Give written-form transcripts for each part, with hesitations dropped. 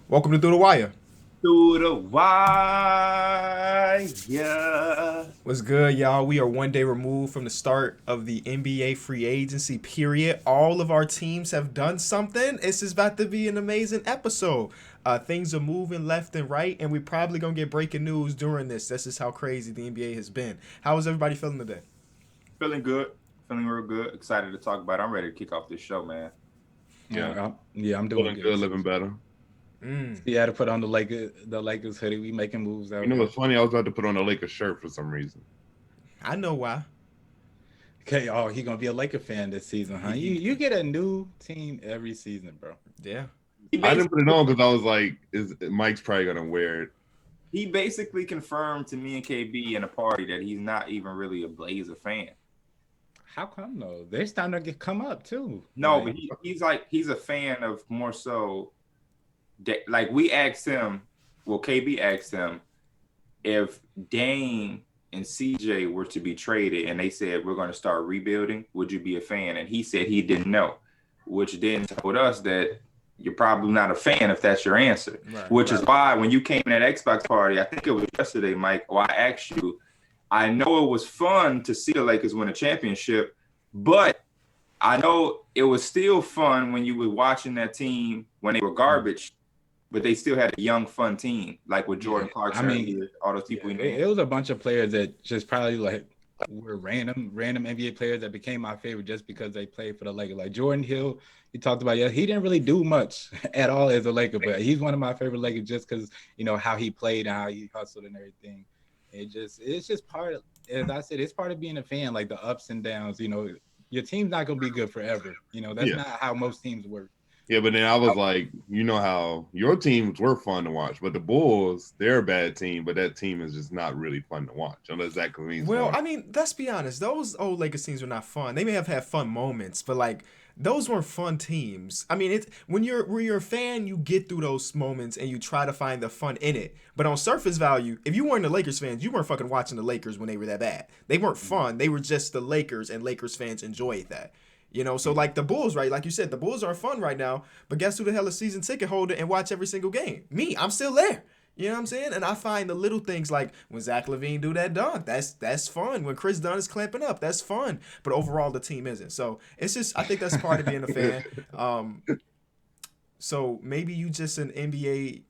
Welcome to Through the Wire. Through the wire. What's good, y'all? We are one day removed from the start of the NBA free agency period. All of our teams have done something. It's just about to be an amazing episode. Things are moving left and right, and we're probably going to get breaking news during this. This is how crazy the NBA has been. How is everybody feeling today? Feeling good. Feeling real good. Excited to talk about it. I'm ready to kick off this show, man. Yeah, Yeah, I'm doing feeling good good, too. living better. Mm. See, I had to put on the Lakers hoodie. We making moves You out know here. what's funny? I was about to put on a Lakers shirt for some reason. I know why. Okay, oh, he gonna be a Laker fan this season, huh? You get a new team every season, bro. Yeah. He I didn't put it basically, on because I was like, "Is Mike's probably gonna wear it?" he basically confirmed to me and KB in a party that he's not even really a Blazer fan. How come though? They're starting to come up too. No, but Like, he's a fan of more so. Like we asked him, well, KB asked him if Dame and CJ were to be traded and they said we're going to start rebuilding, would you be a fan? And he said he didn't know, which then told us that you're probably not a fan if that's your answer. Right. Which is why when you came in that Xbox party, I think it was yesterday, Mike, or I asked you, I know it was fun to see the Lakers win a championship, but I know it was still fun when you were watching that team when they were garbage, but they still had a young, fun team, like with Jordan I Clarkson, mean, all those yeah, people he it named. was a bunch of players that just probably like were random NBA players that became my favorite just because they played for the Lakers. Like Jordan Hill, he talked about, yeah, he didn't really do much at all as a Laker, but he's one of my favorite Lakers just because how he played and how he hustled and everything. It's just part of, as I said, it's part of being a fan, like the ups and downs. Your team's not gonna be good forever. That's Yeah, not how most teams work. yeah. But then I was like, you know how your teams were fun to watch, but the Bulls, they're a bad team, but that team is just not really fun to watch unless Zach Levine's Well, going. I mean, let's be honest. Those old Lakers teams were not fun. They may have had fun moments, but like those weren't fun teams. I mean, it's when you're a fan, you get through those moments and you try to find the fun in it. But on surface value, if you weren't a Lakers fans, you weren't fucking watching the Lakers when they were that bad. They weren't fun. They were just the Lakers, and Lakers fans enjoyed that. So like the Bulls, right? Like you said, the Bulls are fun right now. But guess who the hell is season ticket holder and watch every single game? Me. I'm still there. You know what I'm saying? And I find the little things like when Zach Levine do that dunk, that's fun. When Chris Dunn is clamping up, that's fun. But overall, the team isn't. So it's just I think that's part of being a fan. Um, so maybe you just an NBA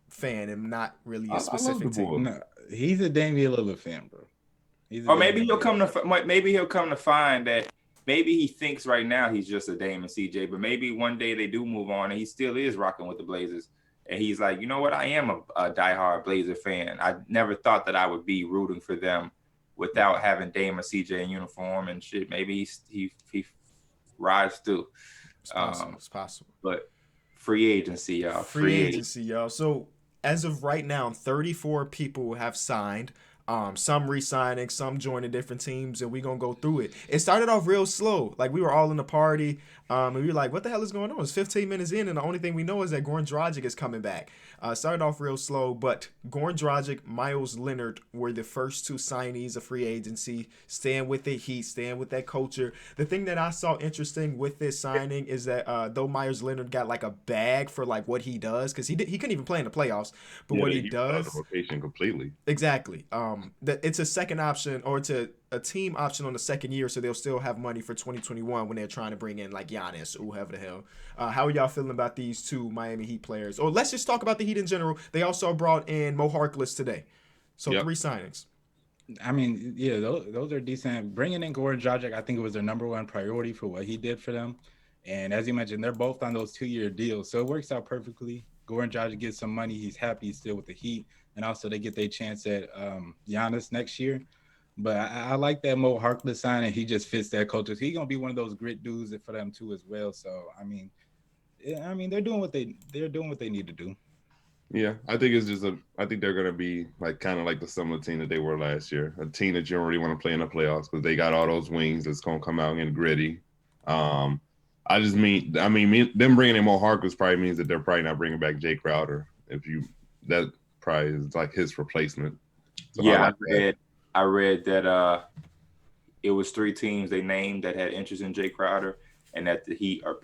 fan and not really a I love the specific team. Bulls. No, he's a Damian Lillard fan, bro. He's a Or maybe Damian he'll Lillard come fan. to maybe he'll come to find that maybe he thinks right now he's just a Dame and CJ, but maybe one day they do move on and he still is rocking with the Blazers. And he's like, you know what? I am a diehard Blazer fan. I never thought that I would be rooting for them without having Dame and CJ in uniform and shit. Maybe he rides through. It's possible. Um, It's possible. but free agency, y'all. Free Free agency. agency, y'all. So as of right now, 34 people have signed. Some re-signing, some joining different teams, and we're gonna go through it. It started off real slow. Like we were all in the party, and we were like, "What the hell is going on?" It's 15 minutes in, and the only thing we know is that Goran Dragic is coming back. Started off real slow, but Goran Dragic, Miles Leonard were the first two signees of free agency. Staying with the Heat, staying with that culture. The thing that I saw interesting with this signing is that though Myers Leonard got like a bag for like what he does, because he couldn't even play in the playoffs, but Yeah, what he he was out of the does. rotation completely. Exactly. That it's a second option or it's a team option on the second year, so they'll still have money for 2021 when they're trying to bring in like Giannis or whoever the hell. How are y'all feeling about these two Miami Heat players? Or let's just talk about the Heat in general. They also brought in Mo Harkless today, so Yep. three signings. I mean, yeah, those are decent. Bringing in Goran Dragic, I think it was their number one priority for what he did for them. And as you mentioned, they're both on those 2-year deals, so it works out perfectly. Goran Dragic gets some money; he's happy he's still with the Heat, and also they get their chance at Giannis next year. But I like that Mo Harkless signing. He just fits that culture. He's gonna be one of those grit dudes for them too as well. So I mean, they're doing what they need to do. Yeah, I think it's just I think they're gonna be like kind of like the similar team that they were last year. A team that you don't really want to play in the playoffs because they got all those wings that's gonna come out and gritty. Um, them bringing in Mo Harkless probably means that they're probably not bringing back Jay Crowder. If you that probably is like his replacement. So I Yeah, like that. I read that it was three teams they named that had interest in Jay Crowder, and that the Heat were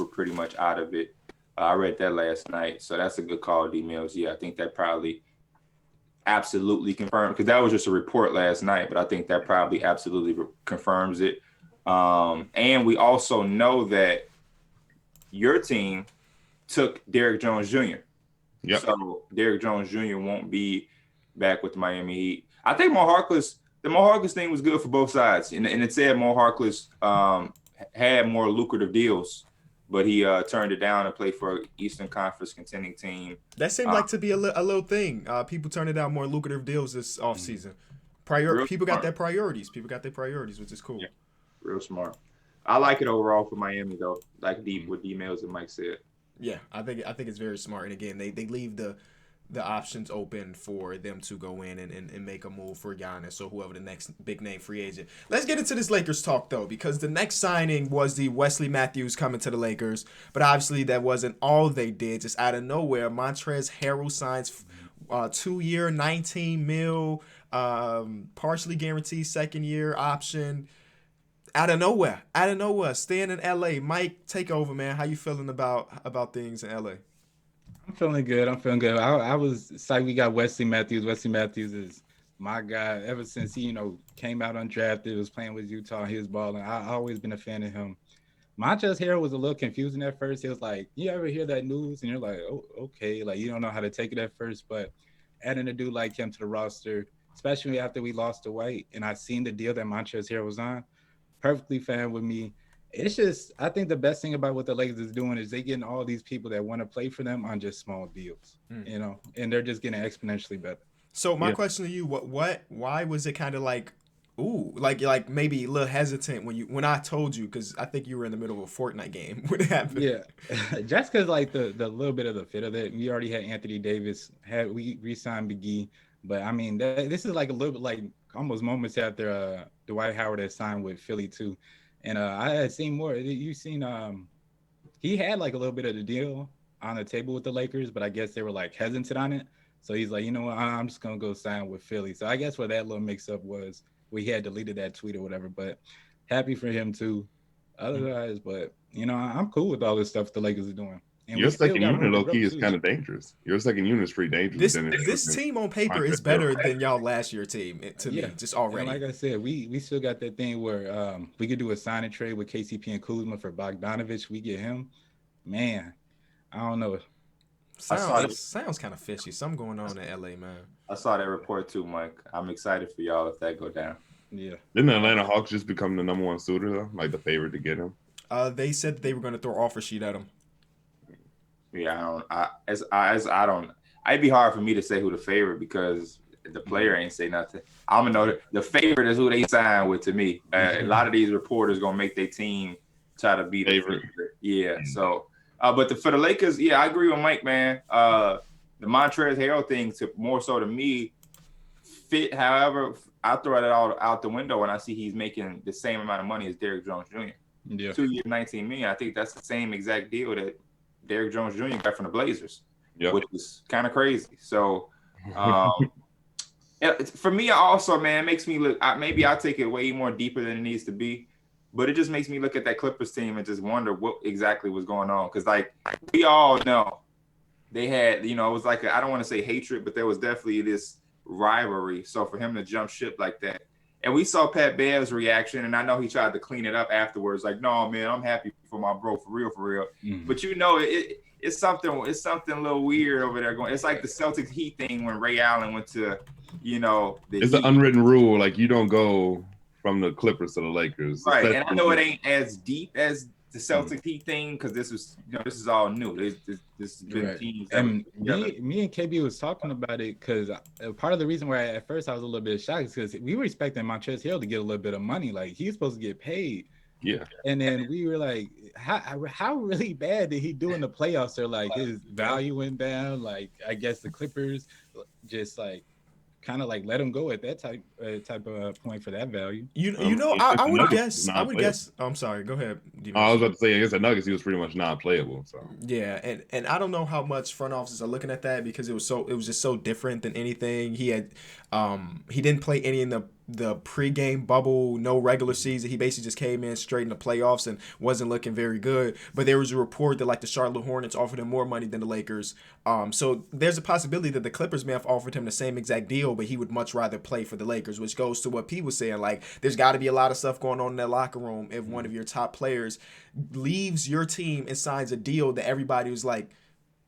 pretty much out of it. I read that last night, so that's a good call, D Mills. Yeah, I think that probably absolutely confirmed, because that was just a report last night, but I think that probably absolutely confirms it. And we also know that your team took Derrick Jones Jr. Yep. So Derrick Jones Jr. won't be back with the Miami Heat. I think the Mo Harkless thing was good for both sides, and it said Mo Harkless had more lucrative deals, but he turned it down and played for an Eastern Conference contending team. That seemed like to be a little thing. People turning down more lucrative deals this offseason. People got their priorities. People got their priorities, which is cool. Yeah, real smart. I like it overall for Miami, though. Like what D Mills and Mike said. Yeah, I think it's very smart. And again, they leave the options open for them to go in and make a move for Giannis or whoever the next big name free agent. Let's get into this Lakers talk, though, because the next signing was the Wesley Matthews coming to the Lakers. But obviously that wasn't all they did. Just out of nowhere, Montrezl Harrell signs 2-year, $19 million, partially guaranteed second-year option. Out of nowhere, staying in LA. Mike, take over, man. How you feeling about things in LA? I'm feeling good. I was psyched we got Wesley Matthews. Wesley Matthews is my guy ever since he, came out undrafted, was playing with Utah, he was balling. I've always been a fan of him. Montrezl Harrell was a little confusing at first. He was like, you ever hear that news? And you're like, oh, okay. Like, you don't know how to take it at first, but adding a dude like him to the roster, especially after we lost to White, and I seen the deal that Montrezl Harrell was on, perfectly fine with me. It's just, I think the best thing about what the Lakers is doing is they getting all these people that want to play for them on just small deals, and they're just getting exponentially better. So my question to you, why was it kind of like, ooh, like maybe a little hesitant when I told you, because I think you were in the middle of a Fortnite game when it happened. Yeah, just because like the little bit of the fit of it, we already had Anthony Davis, we re-signed McGee, but I mean this is like a little bit like almost moments after Dwight Howard had signed with Philly too. And I had seen more. You seen he had like a little bit of the deal on the table with the Lakers, but I guess they were like hesitant on it. So he's like, you know what, I'm just gonna go sign with Philly. So I guess what that little mix up was, we had deleted that tweet or whatever. But happy for him too. Otherwise, but I'm cool with all this stuff the Lakers are doing. And your second unit, low key, is kind of dangerous. Your second unit is pretty dangerous. This team on paper is better than y'all last year team to me, just already. And like I said, we still got that thing where we could do a sign and trade with KCP and Kuzma for Bogdanovich. We get him, man. I don't know. Sounds kind of fishy. Something going on in LA, man. I saw that report too, Mike. I'm excited for y'all if that go down. Yeah. Didn't the Atlanta Hawks just become the number one suitor though, like the favorite to get him? They said that they were going to throw offer sheet at him. Yeah, I don't. It'd be hard for me to say who the favorite because the player ain't say nothing. I'm gonna know the favorite is who they sign with. To me, a lot of these reporters gonna make their team try to be the favorite. Yeah. So, but for the Lakers, yeah, I agree with Mike, man. The Montrezl Harrell thing, more so to me, fit. However, I throw that all out the window when I see he's making the same amount of money as Derrick Jones Jr. Yeah. 2 years, $19 million. I think that's the same exact deal that Derrick Jones Jr. got from the Blazers, which is kind of crazy. So, for me, also, man, it makes me look. Maybe I'll take it way more deeper than it needs to be, but it just makes me look at that Clippers team and just wonder what exactly was going on. Because, like, we all know they had, it was like I don't want to say hatred, but there was definitely this rivalry. So for him to jump ship like that, and we saw Pat Bev's reaction, and I know he tried to clean it up afterwards. Like, no, man, I'm happy for my bro, for real. Mm-hmm. But it's something a little weird over there going. It's like the Celtics Heat thing when Ray Allen went to, it's an unwritten rule. Like, you don't go from the Clippers to the Lakers, right? And I know it ain't as deep as the Celtics Heat thing because this is all new. This has been teams. And me and KB was talking about it because part of the reason why at first I was a little bit shocked is because we were expecting Montrezl Harrell to get a little bit of money. Like, he's supposed to get paid. Yeah. And then we were like, how really bad did he do in the playoffs? Or like his value went down. Like, I guess the Clippers just like kind of like let him go at that type of point for that value. I would guess. Oh, I'm sorry. Go ahead. I was about to say, against the Nuggets, he was pretty much non-playable. So yeah, and I don't know how much front offices are looking at that because it was just so different than anything. He had he didn't play any in the the pregame bubble, no regular season. He basically just came in straight in the playoffs and wasn't looking very good. But there was a report that like the Charlotte Hornets offered him more money than the Lakers. So there's a possibility that the Clippers may have offered him the same exact deal, but he would much rather play for the Lakers, which goes to what P was saying. Like, there's got to be a lot of stuff going on in that locker room if one of your top players leaves your team and signs a deal that everybody was like,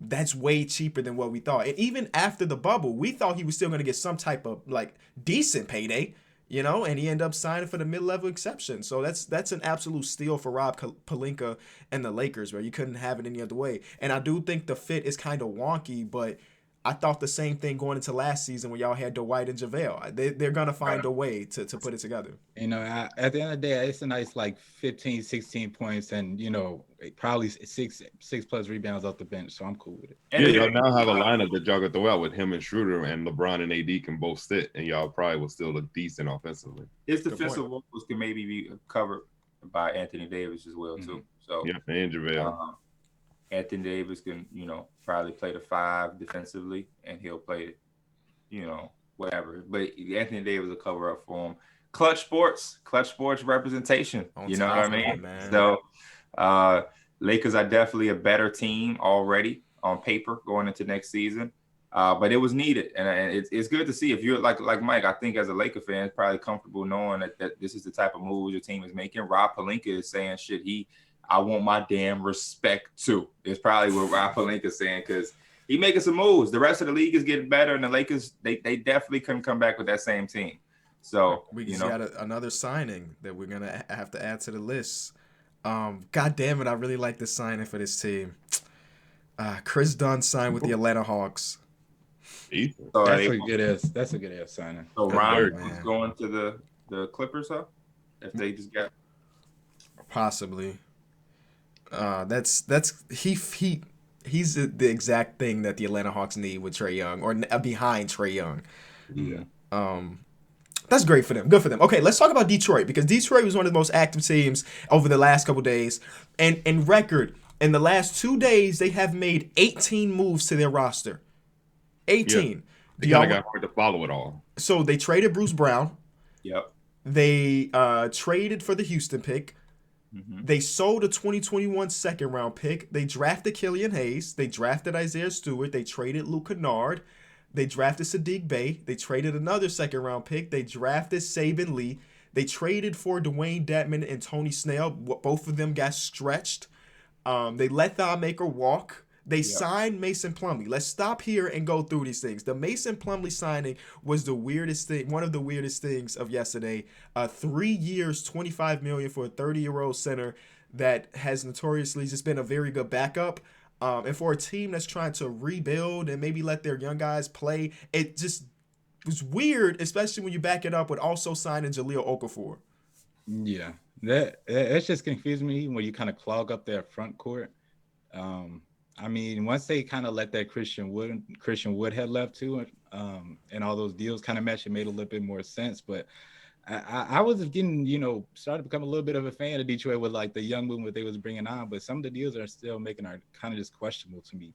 that's way cheaper than what we thought. And even after the bubble, we thought he was still going to get some type of like decent payday, and he ended up signing for the mid-level exception. So that's an absolute steal for Rob Pelinka and the Lakers, where you couldn't have it any other way. And I do think the fit is kind of wonky, but I thought the same thing going into last season when y'all had Dwight and JaVale. They're going to find a way to put it together. At the end of the day, it's a nice like 15, 16 points and, probably six plus rebounds off the bench. So I'm cool with it. Yeah, y'all now have a lineup that y'all can throw out with him and Schroeder, and LeBron and AD can both sit, and y'all probably will still look decent offensively. His defensive woes can maybe be covered by Anthony Davis as well, too. So yeah, and JaVale. Anthony Davis can, probably play the 5 defensively, and he'll play, whatever. But Anthony Davis will cover up for him. Clutch sports representation. You know what I mean? So Lakers are definitely a better team already on paper going into next season. But it was needed, and it's good to see. If you're like Mike, I think as a Laker fan, it's probably comfortable knowing that this is the type of moves your team is making. Rob Pelinka is saying shit. I want my damn respect too. It's probably what Rob Pelinka is saying, because he making some moves. The rest of the league is getting better, and the Lakers they definitely couldn't come back with that same team. So we just got another signing that we're gonna have to add to the list. God damn it, I really like this signing for this team. Chris Dunn signed with the Atlanta Hawks. That's a good ass signing. So Ron is going to the Clippers, huh? If they just got possibly. He's the exact thing that the Atlanta Hawks need with Trae Young, or behind Trae Young. Yeah. That's great for them. Good for them. Okay, let's talk about Detroit, because Detroit was one of the most active teams over the last couple days. And in record, in the last 2 days, they have made 18 moves to their roster. 18. Yeah. They kind of got hard to follow it all. So they traded Bruce Brown. Yep. They traded for the Houston pick. Mm-hmm. They sold a 2021 second-round pick. They drafted Killian Hayes. They drafted Isaiah Stewart. They traded Luke Kennard. They drafted Sadiq Bey. They traded another second-round pick. They drafted Saban Lee. They traded for Dwayne Dedmon and Tony Snell. Both of them got stretched. They let Thon Maker walk. They signed Mason Plumlee. Let's stop here and go through these things. The Mason Plumlee signing was the weirdest thing, one of the weirdest things of yesterday. 3 years, $25 million for a 30-year-old center that has notoriously just been a very good backup. And for a team that's trying to rebuild and maybe let their young guys play, it just was weird, especially when you back it up with also signing Jahlil Okafor. Yeah, that's just confused me when you kind of clog up their front court. I mean, once they kind of let that Christian Wood had left too, and all those deals kind of matched, it made a little bit more sense. But I was getting, started to become a little bit of a fan of Detroit with like the young movement they was bringing on. But some of the deals are still are kind of just questionable to me.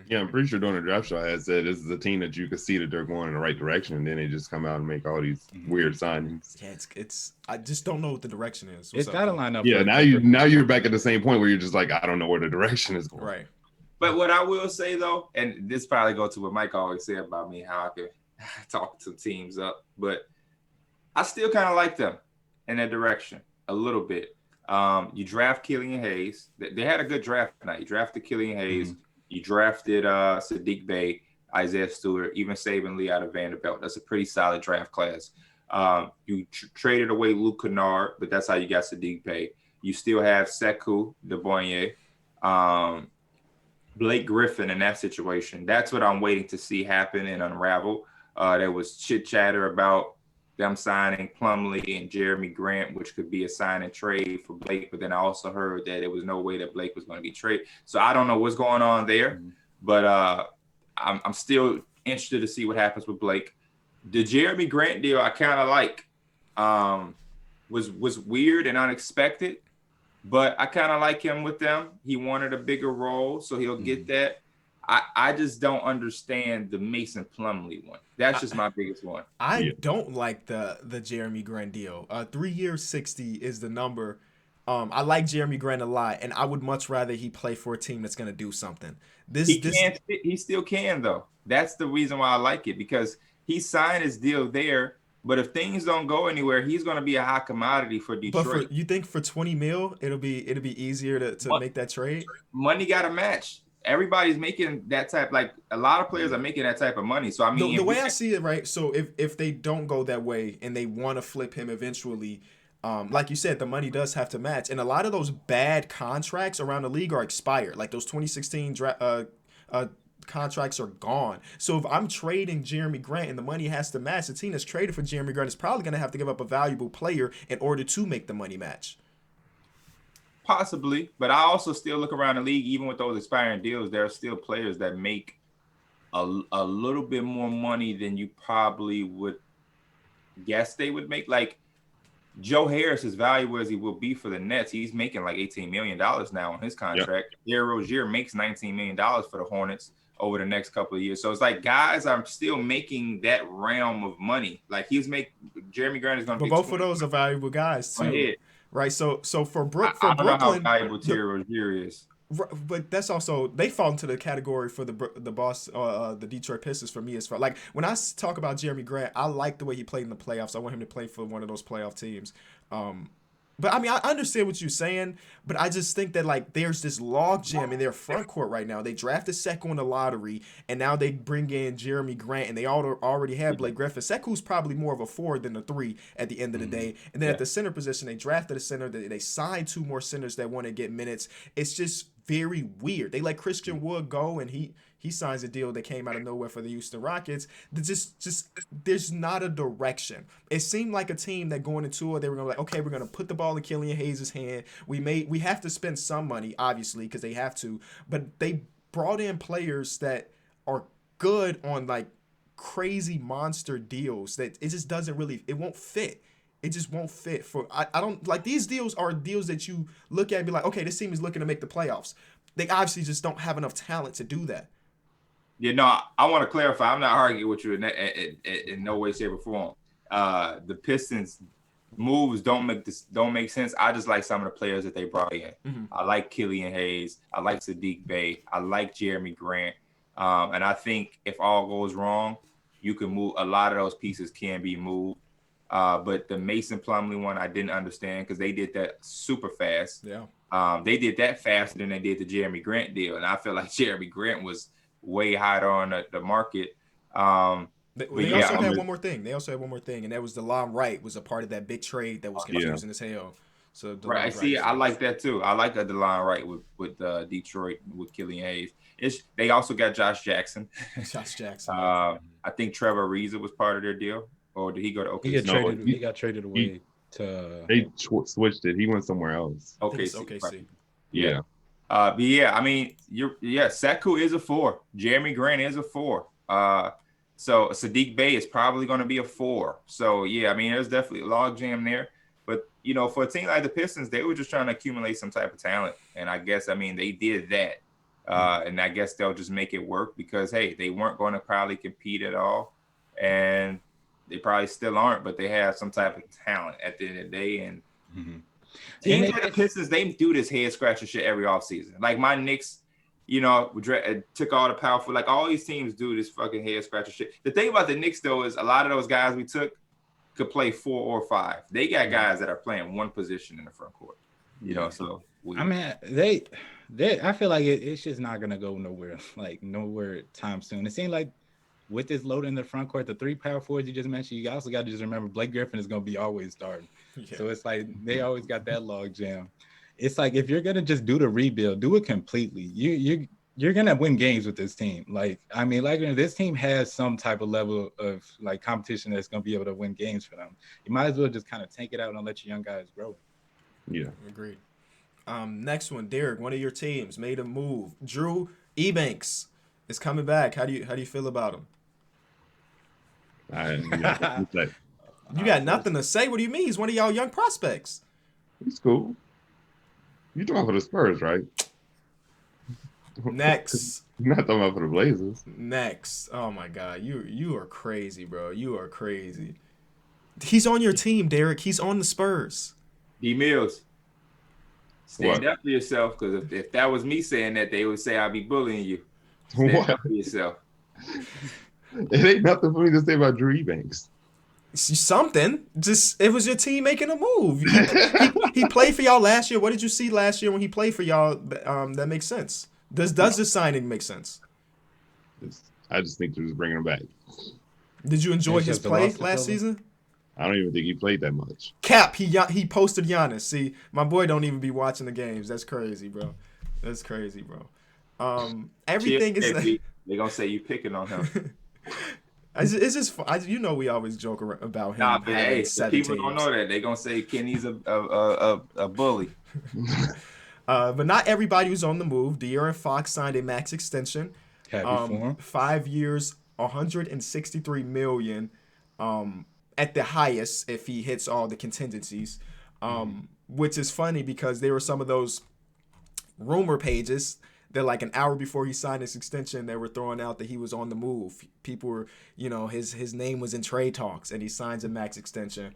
Yeah, I'm pretty sure during the draft show I had said this is a team that you can see that they're going in the right direction, and then they just come out and make all these weird signings. Yeah, it's I just don't know what the direction is. It's got to line up. Yeah, now you're back at the same point where you're just like, I don't know where the direction is going. Right. But what I will say though, and this probably goes to what Mike always said about me, how I could talk some teams up, but I still kind of like them in that direction a little bit. You draft Killian Hayes. They had a good draft tonight. You drafted Killian Hayes. Mm-hmm. You drafted Sadiq Bey, Isaiah Stewart, even Saban Lee out of Vanderbilt. That's a pretty solid draft class. You traded away Luke Kennard, but that's how you got Sadiq Bey. You still have Sekou Doumbouya, Blake Griffin in that situation. That's what I'm waiting to see happen and unravel. There was chit chatter about them signing Plumlee and Jeremy Grant, which could be a sign and trade for Blake. But then I also heard that there was no way that Blake was going to be traded. So I don't know what's going on there, but I'm still interested to see what happens with Blake. The Jeremy Grant deal I kind of like. Was weird and unexpected, but I kind of like him with them. He wanted a bigger role, so he'll get that. I just don't understand the Mason Plumlee one. That's just my biggest one. I don't like the Jeremy Grant deal. 3 years, 60 is the number. I like Jeremy Grant a lot, and I would much rather he play for a team that's gonna do something. He still can though. That's the reason why I like it, because he signed his deal there. But if things don't go anywhere, he's going to be a high commodity for Detroit. But you think for 20 mil, it'll be easier to make that trade? Money got to match. Everybody's making that type. Like a lot of players are making that type of money. So I mean, the way I see it, right? So if they don't go that way and they want to flip him eventually, like you said, the money does have to match. And a lot of those bad contracts around the league are expired. Like those 2016 contracts are gone. So if I'm trading Jeremy Grant and the money has to match, the team that's traded for Jeremy Grant is probably going to have to give up a valuable player in order to make the money match. Possibly, but I also still look around the league, even with those expiring deals, there are still players that make a little bit more money than you probably would guess they would make. Like Joe Harris, as valuable as he will be for the Nets, he's making like $18 million now on his contract. Derrick Rozier makes $19 million for the Hornets over the next couple of years. So it's like guys are still making that realm of money. Like Jeremy Grant is going to be. But both of those are valuable guys too, right? So for Brooklyn, I don't know how valuable Derrick Rozier is. But that's also, they fall into the category for the Detroit Pistons for me as far, like when I talk about Jeremy Grant, I like the way he played in the playoffs. I want him to play for one of those playoff teams. But I mean, I understand what you're saying, but I just think that like there's this logjam in their front court right now. They drafted Sekou in the lottery, and now they bring in Jeremy Grant, and they already have Blake Griffin. Sekou's probably more of a 4 than a 3 at the end of the day. And then at the center position, they drafted a center. They signed 2 more centers that want to get minutes. It's just very weird. They let Christian Wood go, and he signs a deal that came out of nowhere for the Houston Rockets. There's not a direction. It seemed like a team that going into it, they were going to be like, okay, we're going to put the ball in Killian Hayes' hand. We have to spend some money, obviously, because they have to. But they brought in players that are good on like crazy monster deals that it just doesn't really, it won't fit. It just won't fit for. I don't like these deals are deals that you look at and be like, okay, this team is looking to make the playoffs. They obviously just don't have enough talent to do that. Yeah, no, I want to clarify. I'm not arguing with you in no way, shape, or form. The Pistons moves don't make sense. I just like some of the players that they brought in. Mm-hmm. I like Killian Hayes. I like Saddiq Bey. I like Jeremy Grant. And I think if all goes wrong, you can move. A lot of those pieces can be moved. But the Mason Plumlee one, I didn't understand because they did that super fast. Yeah. They did that faster than they did the Jeremy Grant deal. And I feel like Jeremy Grant was way higher on the market. They also had one more thing. And that was DeLon Wright was a part of that big trade that was confusing as hell. So right. See, I like that too. I like a DeLon Wright with Detroit with Killian Hayes. They also got Josh Jackson. I think Trevor Ariza was part of their deal. Or did he go to OKC? He got traded away to. They switched it. He went somewhere else. OKC. Right. Yeah. But yeah, I mean, Sekou is a 4. Jeremy Grant is a 4. So Saddiq Bey is probably going to be a 4. So yeah, I mean, there's definitely a logjam there. But you know, for a team like the Pistons, they were just trying to accumulate some type of talent, and I guess they did that. And I guess they'll just make it work because hey, they weren't going to probably compete at all, and they probably still aren't, but they have some type of talent at the end of the day. And teams like the Pistons, they do this head scratcher shit every offseason. Like my Knicks, took all the powerful, like all these teams do this fucking head scratcher shit. The thing about the Knicks though is a lot of those guys we took could play 4 or 5. They got guys that are playing one position in the front court. So I mean, they I feel like it's just not gonna go nowhere time soon. It seems like with this load in the front court, the 3 power forwards you just mentioned, you also got to just remember Blake Griffin is going to be always starting. Yeah. So it's like they always got that log jam. It's like if you're going to just do the rebuild, do it completely. You're going to win games with this team. This team has some type of level of like competition that's going to be able to win games for them. You might as well just kind of tank it out and let your young guys grow. Yeah. Agreed. Next one, Derek, one of your teams made a move. Drew Ebanks is coming back. How do you feel about him? You got nothing to say? What do you mean? He's one of y'all young prospects. He's cool. You talking for the Spurs, right? Next. You're not talking about for the Blazers. Next. Oh my God, you are crazy, bro. You are crazy. He's on your team, Derek. He's on the Spurs. D Mills. Stand What? up for yourself, because if that was me saying that, they would say I'd be bullying you. Stand What? up for yourself. It ain't nothing for me to say about Drew Eubanks. Something. Just it was your team making a move. He played for y'all last year. What did you see last year when he played for y'all? That makes sense. Does this signing make sense? I just think they're just bringing him back. Did you enjoy It's his just the play roster last building. season? I don't even think he played that much. Cap, he posted Giannis. See, my boy don't even be watching the games. That's crazy, bro. That's crazy, bro. Everything is. They're gonna say you picking on him. It's just you know we always joke about him. Nah, but having hey, 7 people teams. don't know that. They're gonna say Kenny's a bully. But not everybody was on the move. DeAaron Fox signed a max extension. Happy for him. 5 years, $163 million. At the highest if he hits all the contingencies. Which is funny because there were some of those rumor pages that like an hour before he signed his extension, they were throwing out that he was on the move. People were, his name was in trade talks and he signs a max extension,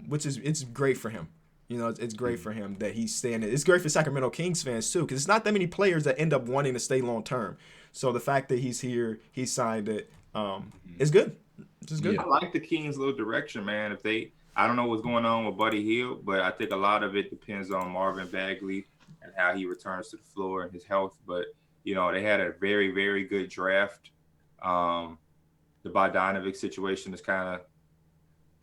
which is, it's great for him. It's great for him that he's staying. It's great for Sacramento Kings fans too, because it's not that many players that end up wanting to stay long term. So the fact that he's here, he signed it, is good. It's just good. I like the Kings' little direction, man. I don't know what's going on with Buddy Hield, but I think a lot of it depends on Marvin Bagley and how he returns to the floor and his health. But they had a very, very good draft. The Bogdanovic situation is kind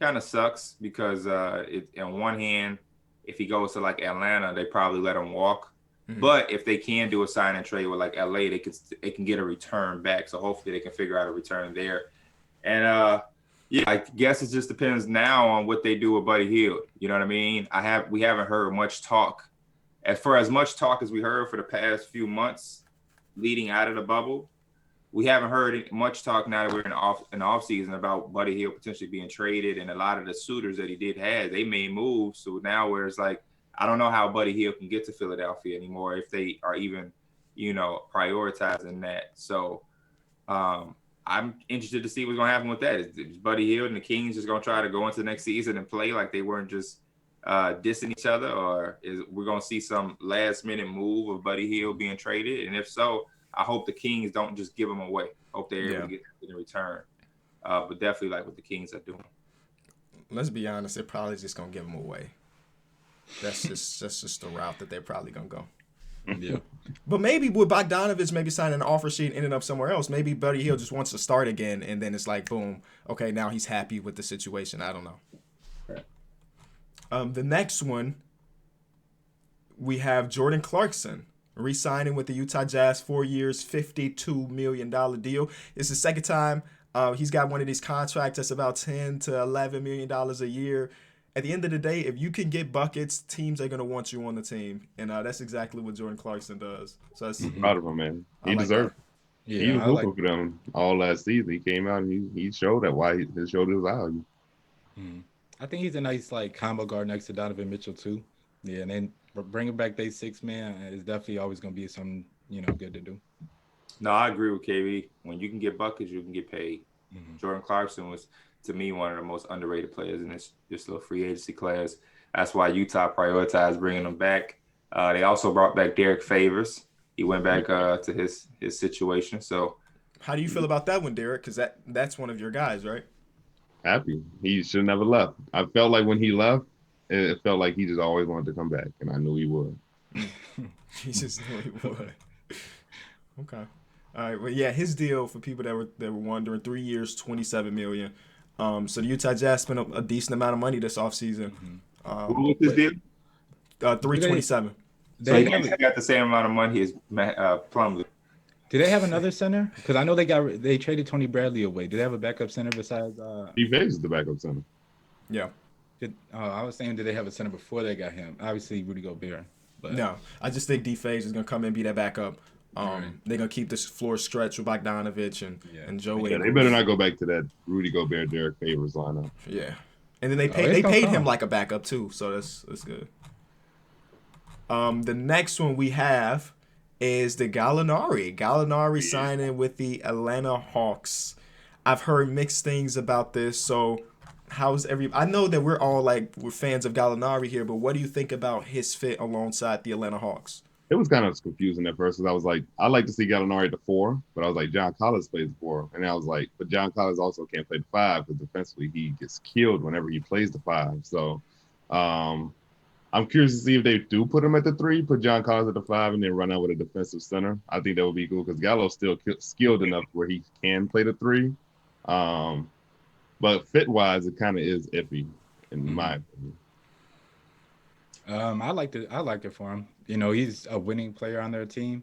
of sucks because on one hand, if he goes to like Atlanta, they probably let him walk. Mm-hmm. But if they can do a sign and trade with like LA, they can get a return back. So hopefully they can figure out a return there. And I guess it just depends now on what they do with Buddy Hield. You know what I mean? We haven't heard much talk. As much talk as we heard for the past few months leading out of the bubble, we haven't heard much talk now that we're in off season about Buddy Hield potentially being traded, and a lot of the suitors that he did have, they made moves. So now where it's like, I don't know how Buddy Hield can get to Philadelphia anymore if they are even, prioritizing that. So I'm interested to see what's going to happen with that. Is Buddy Hield and the Kings just going to try to go into the next season and play like they weren't just dissing each other, or we're going to see some last minute move of Buddy Hield being traded? And if so, I hope the Kings don't just give him away. Hope they're able to get it in return. But definitely like what the Kings are doing. Let's be honest, they're probably just going to give him away. That's just the route that they're probably going to go. Yeah. But maybe with Bogdanovich maybe signing an offer sheet and ending up somewhere else, maybe Buddy Hield just wants to start again, and then it's like, boom, okay, now he's happy with the situation. I don't know. Right. The next one, we have Jordan Clarkson re-signing with the Utah Jazz, 4 years, $52 million deal. It's the second time he's got one of these contracts that's about $10 to $11 million a year. At the end of the day, if you can get buckets, teams are going to want you on the team. And that's exactly what Jordan Clarkson does. So that's proud of him, man. He deserved it. Yeah, he was hooping for them all last season. He came out and he showed that why he showed his value. I think he's a nice combo guard next to Donovan Mitchell too. Yeah, and then bringing back their 6 man is definitely always going to be something good to do. No, I agree with KB. When you can get buckets, you can get paid. Jordan Clarkson was, to me, one of the most underrated players in this little free agency class. That's why Utah prioritized bringing him back. They also brought back Derek Favors. He went back to his situation. So, how do you feel about that one, Derek? Because that's one of your guys, right? Happy. He should have never left. I felt like when he left, it felt like he just always wanted to come back, and I knew he would. He just knew he would. Okay. All right. Well, yeah, his deal, for people that were wondering, 3 years, $27 million. So the Utah Jazz spent a decent amount of money this offseason. What was his deal? $327. So he got the same amount of money as Plumlee. Do they have another center? Because I know they traded Tony Bradley away. Do they have a backup center besides? Steve Davis is the backup center. Yeah. I was saying, did they have a center before they got him? Obviously, Rudy Gobert. But no, I just think D. Faze is gonna come in and be that backup. They're gonna keep this floor stretch with Bogdanovich and Joe. Yeah, they better not go back to that Rudy Gobert, Derek Favors lineup. Yeah, and then they paid him like a backup too, so that's good. The next one we have is the Gallinari. Gallinari signing with the Atlanta Hawks. I've heard mixed things about this. So, I know that we're fans of Gallinari here, but what do you think about his fit alongside the Atlanta Hawks? It was kind of confusing at first because I was like, I like to see Gallinari at the 4, but I was like, John Collins plays the 4. And I was like, but John Collins also can't play the 5 because defensively he gets killed whenever he plays the 5. So I'm curious to see if they do put him at the 3, put John Collins at the 5, and then run out with a defensive center. I think that would be cool because Gallo's still skilled enough where he can play the 3. But fit-wise, it kind of is iffy, in my opinion. I liked it for him. You know, he's a winning player on their team,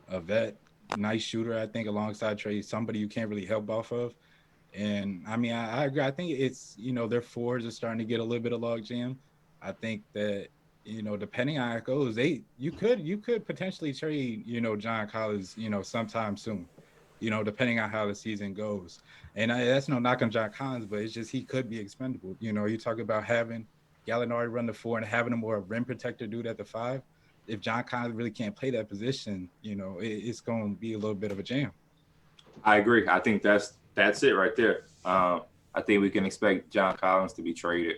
a vet, nice shooter, I think, alongside Trey, somebody you can't really help off of. And I mean, I agree. I think it's, you know, their fours are starting to get a little bit of logjam. I think that, you know, depending on how it goes, you could potentially trade, you know, John Collins, you know, sometime soon, you know, depending on how the season goes. And that's no knock on John Collins, but it's just he could be expendable. You know, you talk about having Gallinari run the 4 and having a more rim protector dude at the 5. If John Collins really can't play that position, you know, it's going to be a little bit of a jam. I agree. I think that's it right there. I think we can expect John Collins to be traded,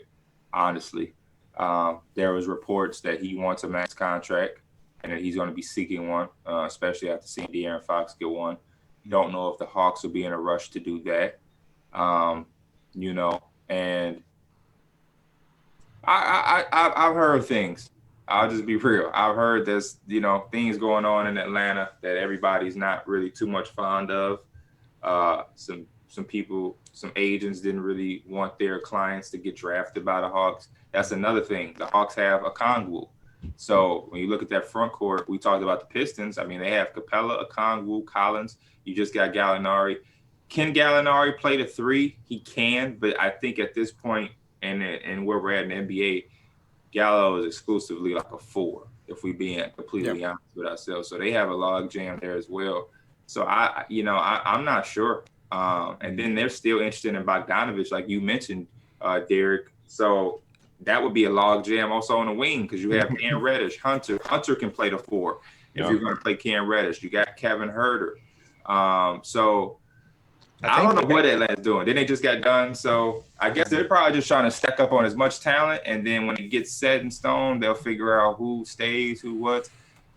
honestly. There was reports that he wants a max contract and that he's going to be seeking one, especially after seeing DeAaron Fox get one. Don't know if the Hawks will be in a rush to do that. You know, and I've heard things. I'll just be real. I've heard there's, you know, things going on in Atlanta that everybody's not really too much fond of. Some people, some agents didn't really want their clients to get drafted by the Hawks. That's another thing. The Hawks have a Okongwu. So when you look at that front court, we talked about the Pistons. I mean, they have Capella, Okongwu, Collins. You just got Gallinari. Can Gallinari play the 3? He can, but I think at this point and where we're at in the NBA, Gallo is exclusively like a 4, if we being completely honest with ourselves. So they have a log jam there as well. So I'm not sure. And then they're still interested in Bogdanovich, like you mentioned, Derek. So that would be a log jam also on the wing because you have Cam Reddish, Hunter. Hunter can play the 4 if you're going to play Cam Reddish. You got Kevin Herter. So I don't know what Atlanta's doing. Then they just got done. So I guess they're probably just trying to stack up on as much talent. And then when it gets set in stone, they'll figure out who stays, who what.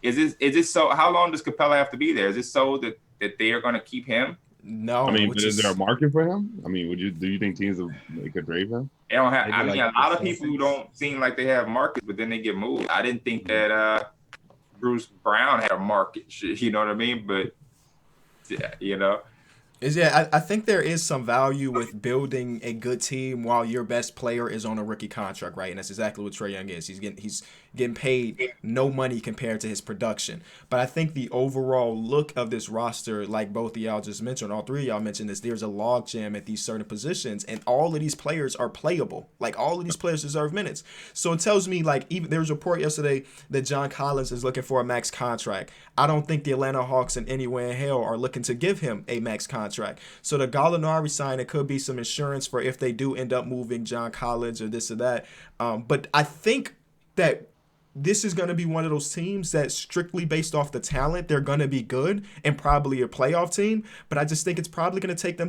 Is this so? How long does Capella have to be there? Is it so that they are going to keep him? No. I mean, but is there a market for him? I mean, do you think teams could trade him? They don't have. I mean, a lot of people who don't seem like they have markets, but then they get moved. I didn't think that Bruce Brown had a market. You know what I mean? But you know. I think there is some value with building a good team while your best player is on a rookie contract, right? And that's exactly what Trae Young is. He's getting paid no money compared to his production. But I think the overall look of this roster, like both of y'all just mentioned, all three of y'all mentioned this, there's a logjam at these certain positions, and all of these players are playable. Like, all of these players deserve minutes. So it tells me, like, even there was a report yesterday that John Collins is looking for a max contract. I don't think the Atlanta Hawks in any way in hell are looking to give him a max contract. So the Gallinari sign, it could be some insurance for if they do end up moving John Collins or this or that. But I think that this is going to be one of those teams that strictly based off the talent, they're going to be good and probably a playoff team. But I just think it's probably going to take them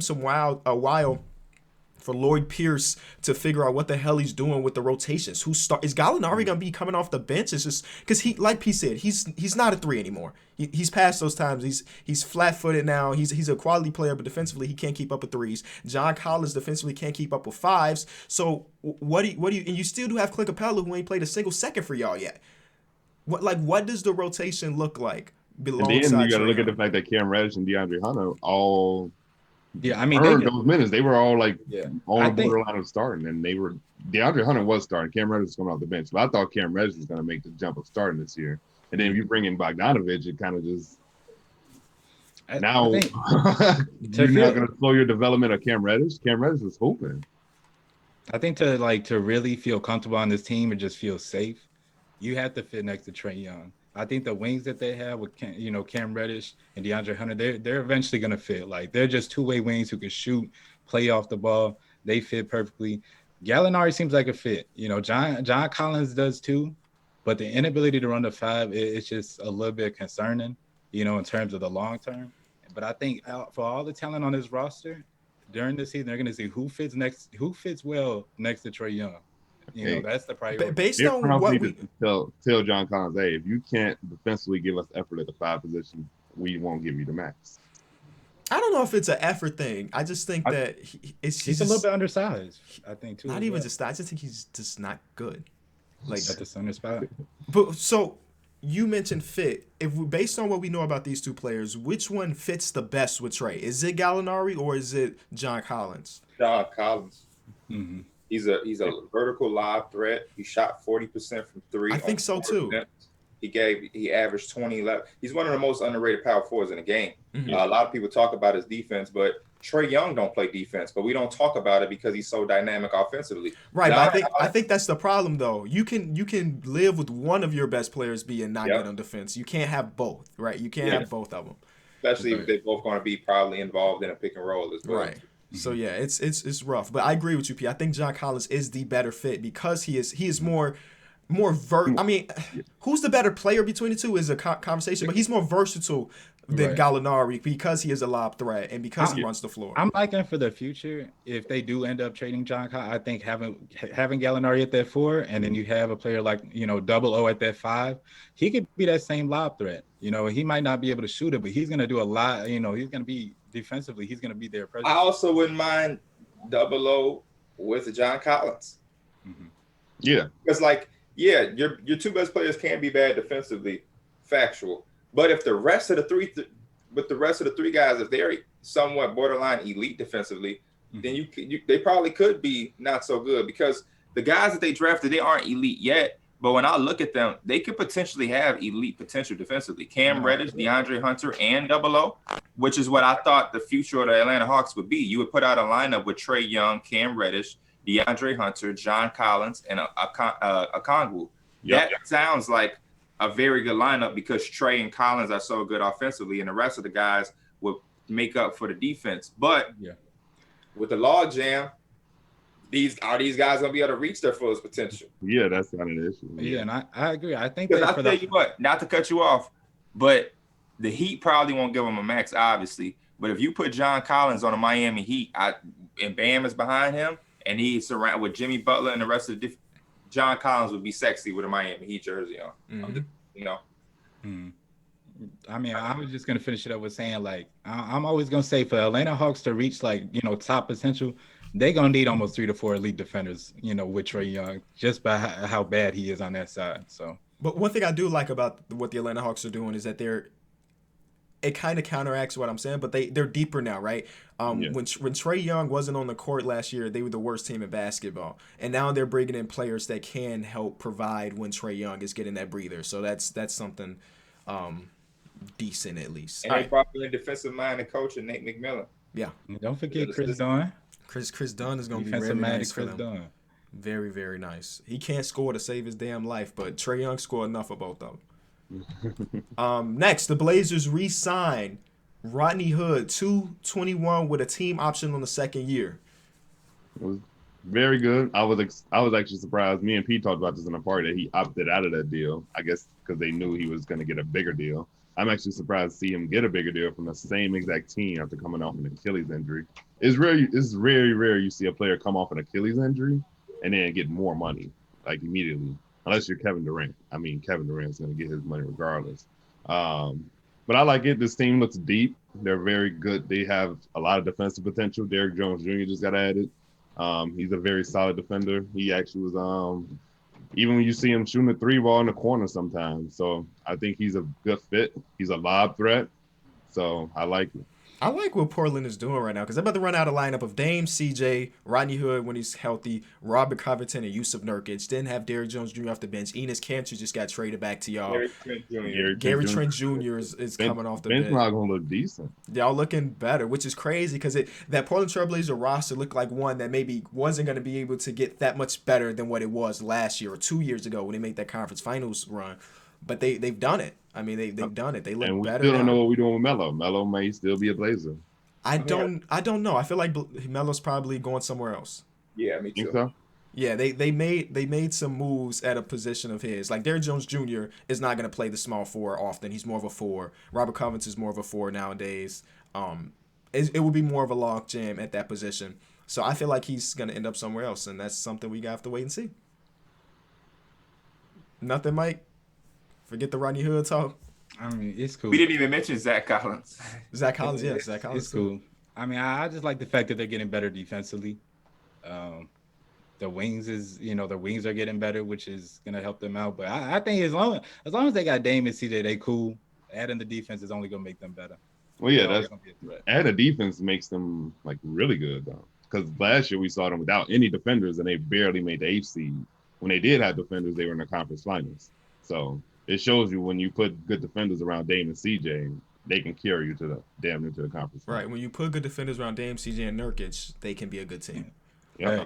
a while for Lloyd Pierce to figure out what the hell he's doing with the rotations. Is Gallinari gonna be coming off the bench? It's just because he, like P said, he's not a 3 anymore. He's past those times. He's flat-footed now. He's a quality player, but defensively he can't keep up with 3s. John Collins defensively can't keep up with 5s. So what do you? And you still do have Clint Capella, who ain't played a single second for y'all yet. What does the rotation look like? And then you got to look at the fact that Cam Reddish and DeAndre Hunter all. Yeah, I mean, earned those minutes. They were all like on the borderline of starting, and DeAndre Hunter was starting. Cam Reddish was coming off the bench, but I thought Cam Reddish was going to make the jump of starting this year. And then if you bring in Bogdanovich, it kind of just you're not going to slow your development of Cam Reddish. Cam Reddish was hooping. I think to really feel comfortable on this team and just feel safe, you have to fit next to Trae Young. I think the wings that they have with Cam Reddish and DeAndre Hunter, they're eventually going to fit. Like, they're just two-way wings who can shoot, play off the ball. They fit perfectly. Gallinari seems like a fit. You know, John Collins does too, but the inability to run the 5 is just a little bit concerning. in terms of the long term. But I think for all the talent on this roster during the season, they're going to see who fits well next to Trae Young. That's the priority. Based on what we tell John Collins, hey, if you can't defensively give us effort at the 5 position, we won't give you the max. I don't know if it's an effort thing. I just think that he's a little bit undersized. I think too. Not even just that. I just think he's just not good. Like at the center spot. But so you mentioned fit. Based on what we know about these two players, which one fits the best with Trae? Is it Gallinari or is it John Collins? John Collins. Mm-hmm. He's a vertical lob threat. He shot 40% from 3. I think so too. He averaged 20-11. He's one of the most underrated power forwards in the game. Mm-hmm. A lot of people talk about his defense, but Trae Young don't play defense, but we don't talk about it because he's so dynamic offensively. Right, but I think that's the problem though. You can live with one of your best players being not good on defense. You can't have both, right? You can't have both of them. Especially if they're both going to be probably involved in a pick and roll as well. Right. So yeah, it's rough, but I agree with you, P. I think John Collins is the better fit because he is more I mean, who's the better player between the two is a conversation, but he's more versatile than Gallinari because he is a lob threat and because he runs the floor. I'm liking for the future if they do end up trading John Collins. I think having Gallinari at that 4 and then you have a player like Double O at that 5, he could be that same lob threat. He might not be able to shoot it, but he's going to do a lot. He's going to be defensively. He's going to be there. I also wouldn't mind Double O with John Collins. Mm-hmm. Yeah, because your 2 best players can be bad defensively, factual. But if the rest of the 3 guys, if they're somewhat borderline elite defensively, then they probably could be not so good because the guys that they drafted, they aren't elite yet. But when I look at them, they could potentially have elite potential defensively. Cam Reddish, DeAndre Hunter, and Double O, which is what I thought the future of the Atlanta Hawks would be. You would put out a lineup with Trae Young, Cam Reddish, DeAndre Hunter, John Collins, and Okongwu. That sounds like a very good lineup because Trae and Collins are so good offensively, and the rest of the guys would make up for the defense. But with the logjam, these guys gonna be able to reach their fullest potential? Yeah, that's not an issue. Yeah, and I agree. I think because I tell you what, not to cut you off, but the Heat probably won't give him a max, obviously. But if you put John Collins on the Miami Heat, and Bam is behind him, and he's surrounded with Jimmy Butler and the rest of the John Collins would be sexy with a Miami Heat jersey on. Mm-hmm. I mean, I was just gonna finish it up with saying, like, I'm always gonna say for Atlanta Hawks to reach top potential, they're gonna need almost 3 to 4 elite defenders, with Trae Young, just by how bad he is on that side. So, but one thing I do like about what the Atlanta Hawks are doing is that it kind of counteracts what I'm saying, but they're deeper now, right? When Trae Young wasn't on the court last year, they were the worst team in basketball, and now they're bringing in players that can help provide when Trae Young is getting that breather. So that's something decent at least. And they brought in defensive-minded coach and Nate McMillan. Yeah, and don't forget Chris Dunn. Chris Dunn is going to be very nice for them. Very, very nice. He can't score to save his damn life, but Trae Young scored enough of both of them. Next, the Blazers re-sign Rodney Hood, $221 with a team option on the 2nd year. It was very good. I was actually surprised. Me and Pete talked about this in the party that he opted out of that deal. I guess because they knew he was going to get a bigger deal. I'm actually surprised to see him get a bigger deal from the same exact team after coming off an Achilles injury. It's very rare you see a player come off an Achilles injury and then get more money like immediately. Unless you're Kevin Durant. I mean, Kevin Durant's going to get his money regardless. But I like it. This team looks deep. They're very good. They have a lot of defensive potential. Derrick Jones Jr. just got added. He's a very solid defender. He actually was, even when you see him shooting the 3 ball in the corner sometimes. So I think he's a good fit. He's a lob threat. So I like it. I like what Portland is doing right now because they're about to run out a lineup of Dame, CJ, Rodney Hood when he's healthy, Robert Covington, and Yusuf Nurkic. Then have Derrick Jones Jr. off the bench. Enes Kanter just got traded back to y'all. Gary Trent Jr. is coming off the bench. Ben's not going to look decent. Y'all looking better, which is crazy because that Portland Trailblazer roster looked like one that maybe wasn't going to be able to get that much better than what it was last year or 2 years ago when they made that conference finals run. But they've done it. I mean, they've done it. They look and we better. Still don't now. know what we're doing with Melo. Melo may still be a Blazer. I don't know. I feel like Melo's probably going somewhere else. Yeah, me too. Think so? Yeah, they made some moves at a position of his. Like Derrick Jones Jr. is not going to play the small four often. He's more of a four. Robert Covington is more of a four nowadays. It would be more of a log jam at that position. So I feel like he's going to end up somewhere else, and that's something we have to wait and see. Nothing, Mike? Forget the Rodney Hood talk. I mean, it's cool. We didn't even mention Zach Collins. Zach Collins, yes, Zach Collins. It's cool. I mean, I just like the fact that they're getting better defensively. The wings their wings are getting better, which is gonna help them out. But I think as long as they got Dame and CJ, they cool. Adding the defense is only gonna make them better. Well, yeah, that's adding defense makes them like really good though. Because last year we saw them without any defenders and they barely made the 8th seed. When they did have defenders, they were in the conference finals. So it shows you when you put good defenders around Dame and CJ, they can carry you to the damn near to the conference. Right. When you put good defenders around Dame, CJ, and Nurkic, they can be a good team. Yeah.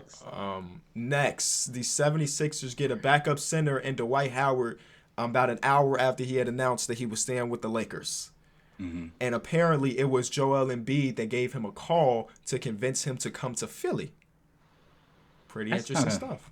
Next, the 76ers get a backup center in Dwight Howard about an hour after he had announced that he was staying with the Lakers. Mm-hmm. And apparently it was Joel Embiid that gave him a call to convince him to come to Philly. Pretty interesting stuff.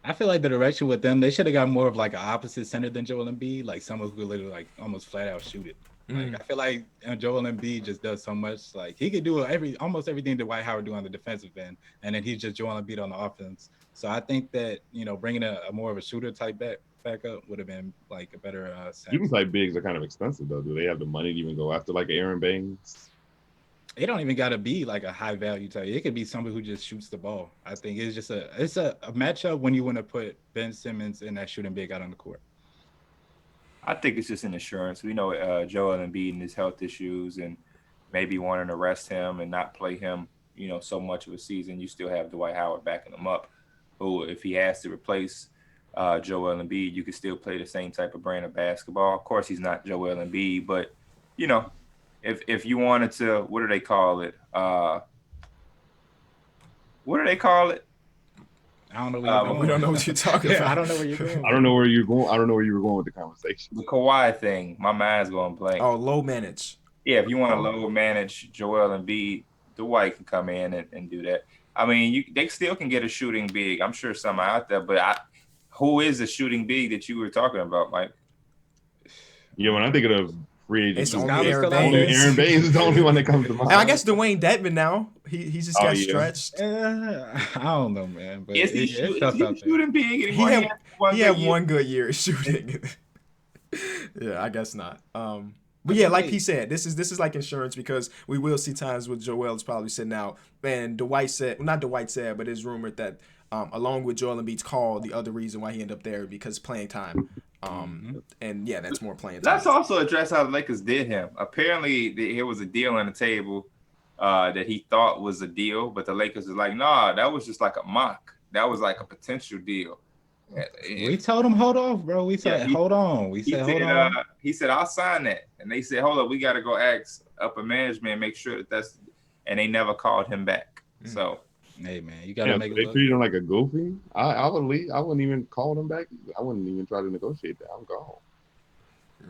I feel like the direction with them, they should have got more of like an opposite center than Joel Embiid, like someone who could literally like almost flat out shoot it. Like, I feel like Joel Embiid just does so much. Like he could do almost everything Dwight Howard do on the defensive end, and then he's just Joel Embiid on the offense. So I think that bringing a more of a shooter type back up would have been like a better sense. Shooting type bigs are kind of expensive though. Do they have the money to even go after like Aaron Baines? It don't even gotta be like a high value type. It could be somebody who just shoots the ball. I think it's just a matchup when you want to put Ben Simmons and that shooting big out on the court. I think it's just an insurance. We know Joel Embiid and his health issues and maybe wanting to rest him and not play him, so much of a season. You still have Dwight Howard backing him up, who if he has to replace Joel Embiid, you could still play the same type of brand of basketball. Of course, he's not Joel Embiid, but, if you wanted to, what do they call it? What do they call it? I don't know. We don't know what you're talking about. I don't know where you're going. I don't know where you're going. I don't know where you were going with the conversation. The Kawhi thing. My mind's going blank. Oh, low manage. Yeah, if you want to low manage Joel Embiid, Dwight can come in and do that. I mean, they still can get a shooting big. I'm sure some are out there, but who is the shooting big that you were talking about, Mike? Yeah, when I think of free agents, It's only Aaron Baines. Aaron Baines is the only one that comes to mind. And I guess Dwayne Dedman now. He's just got stretched. I don't know, man. But Is he shooting big anymore? He had one good year shooting. Yeah, I guess not. But yeah, like he said, this is like insurance because we will see times where Joel's probably sitting out. And Dwight said, well, not Dwight said, but it's rumored that along with Joel Embiid's call, the other reason why he ended up there because playing time. And yeah, that's more playing time. Let's also address how the Lakers did him. Apparently, there was a deal on the table that he thought was a deal, but the Lakers was like, nah, that was just like a mock. That was like a potential deal. We told him, hold off, bro. We said, hold on. We said, hold on. He said, I'll sign that. And they said, hold up, we got to go ask upper management and make sure that's. And they never called him back. So. Hey man, you gotta make it. They look. treated him like a goofy. I would leave. I wouldn't even call him back. I wouldn't even try to negotiate that. I'm gone.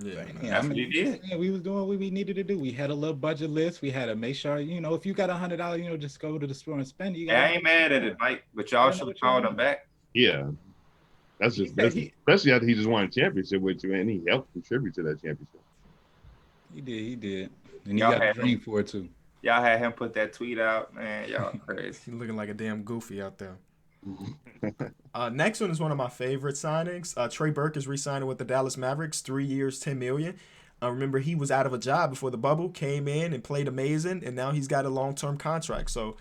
Yeah, that's what he did. Yeah, we was doing what we needed to do. We had a little budget list. We had to make sure, if you got $100, just go to the store and spend it. I ain't mad at it, Mike, but y'all should have called him back. Yeah, that's just especially after he just won a championship with you, and he helped contribute to that championship. He did, and he got a dream for it too. Y'all had him put that tweet out, man. Y'all crazy. He's looking like a damn goofy out there. Next one is one of my favorite signings. Trey Burke is re-signing with the Dallas Mavericks, 3 years, $10 million. Remember, he was out of a job before the bubble, came in and played amazing, and now he's got a long-term contract. So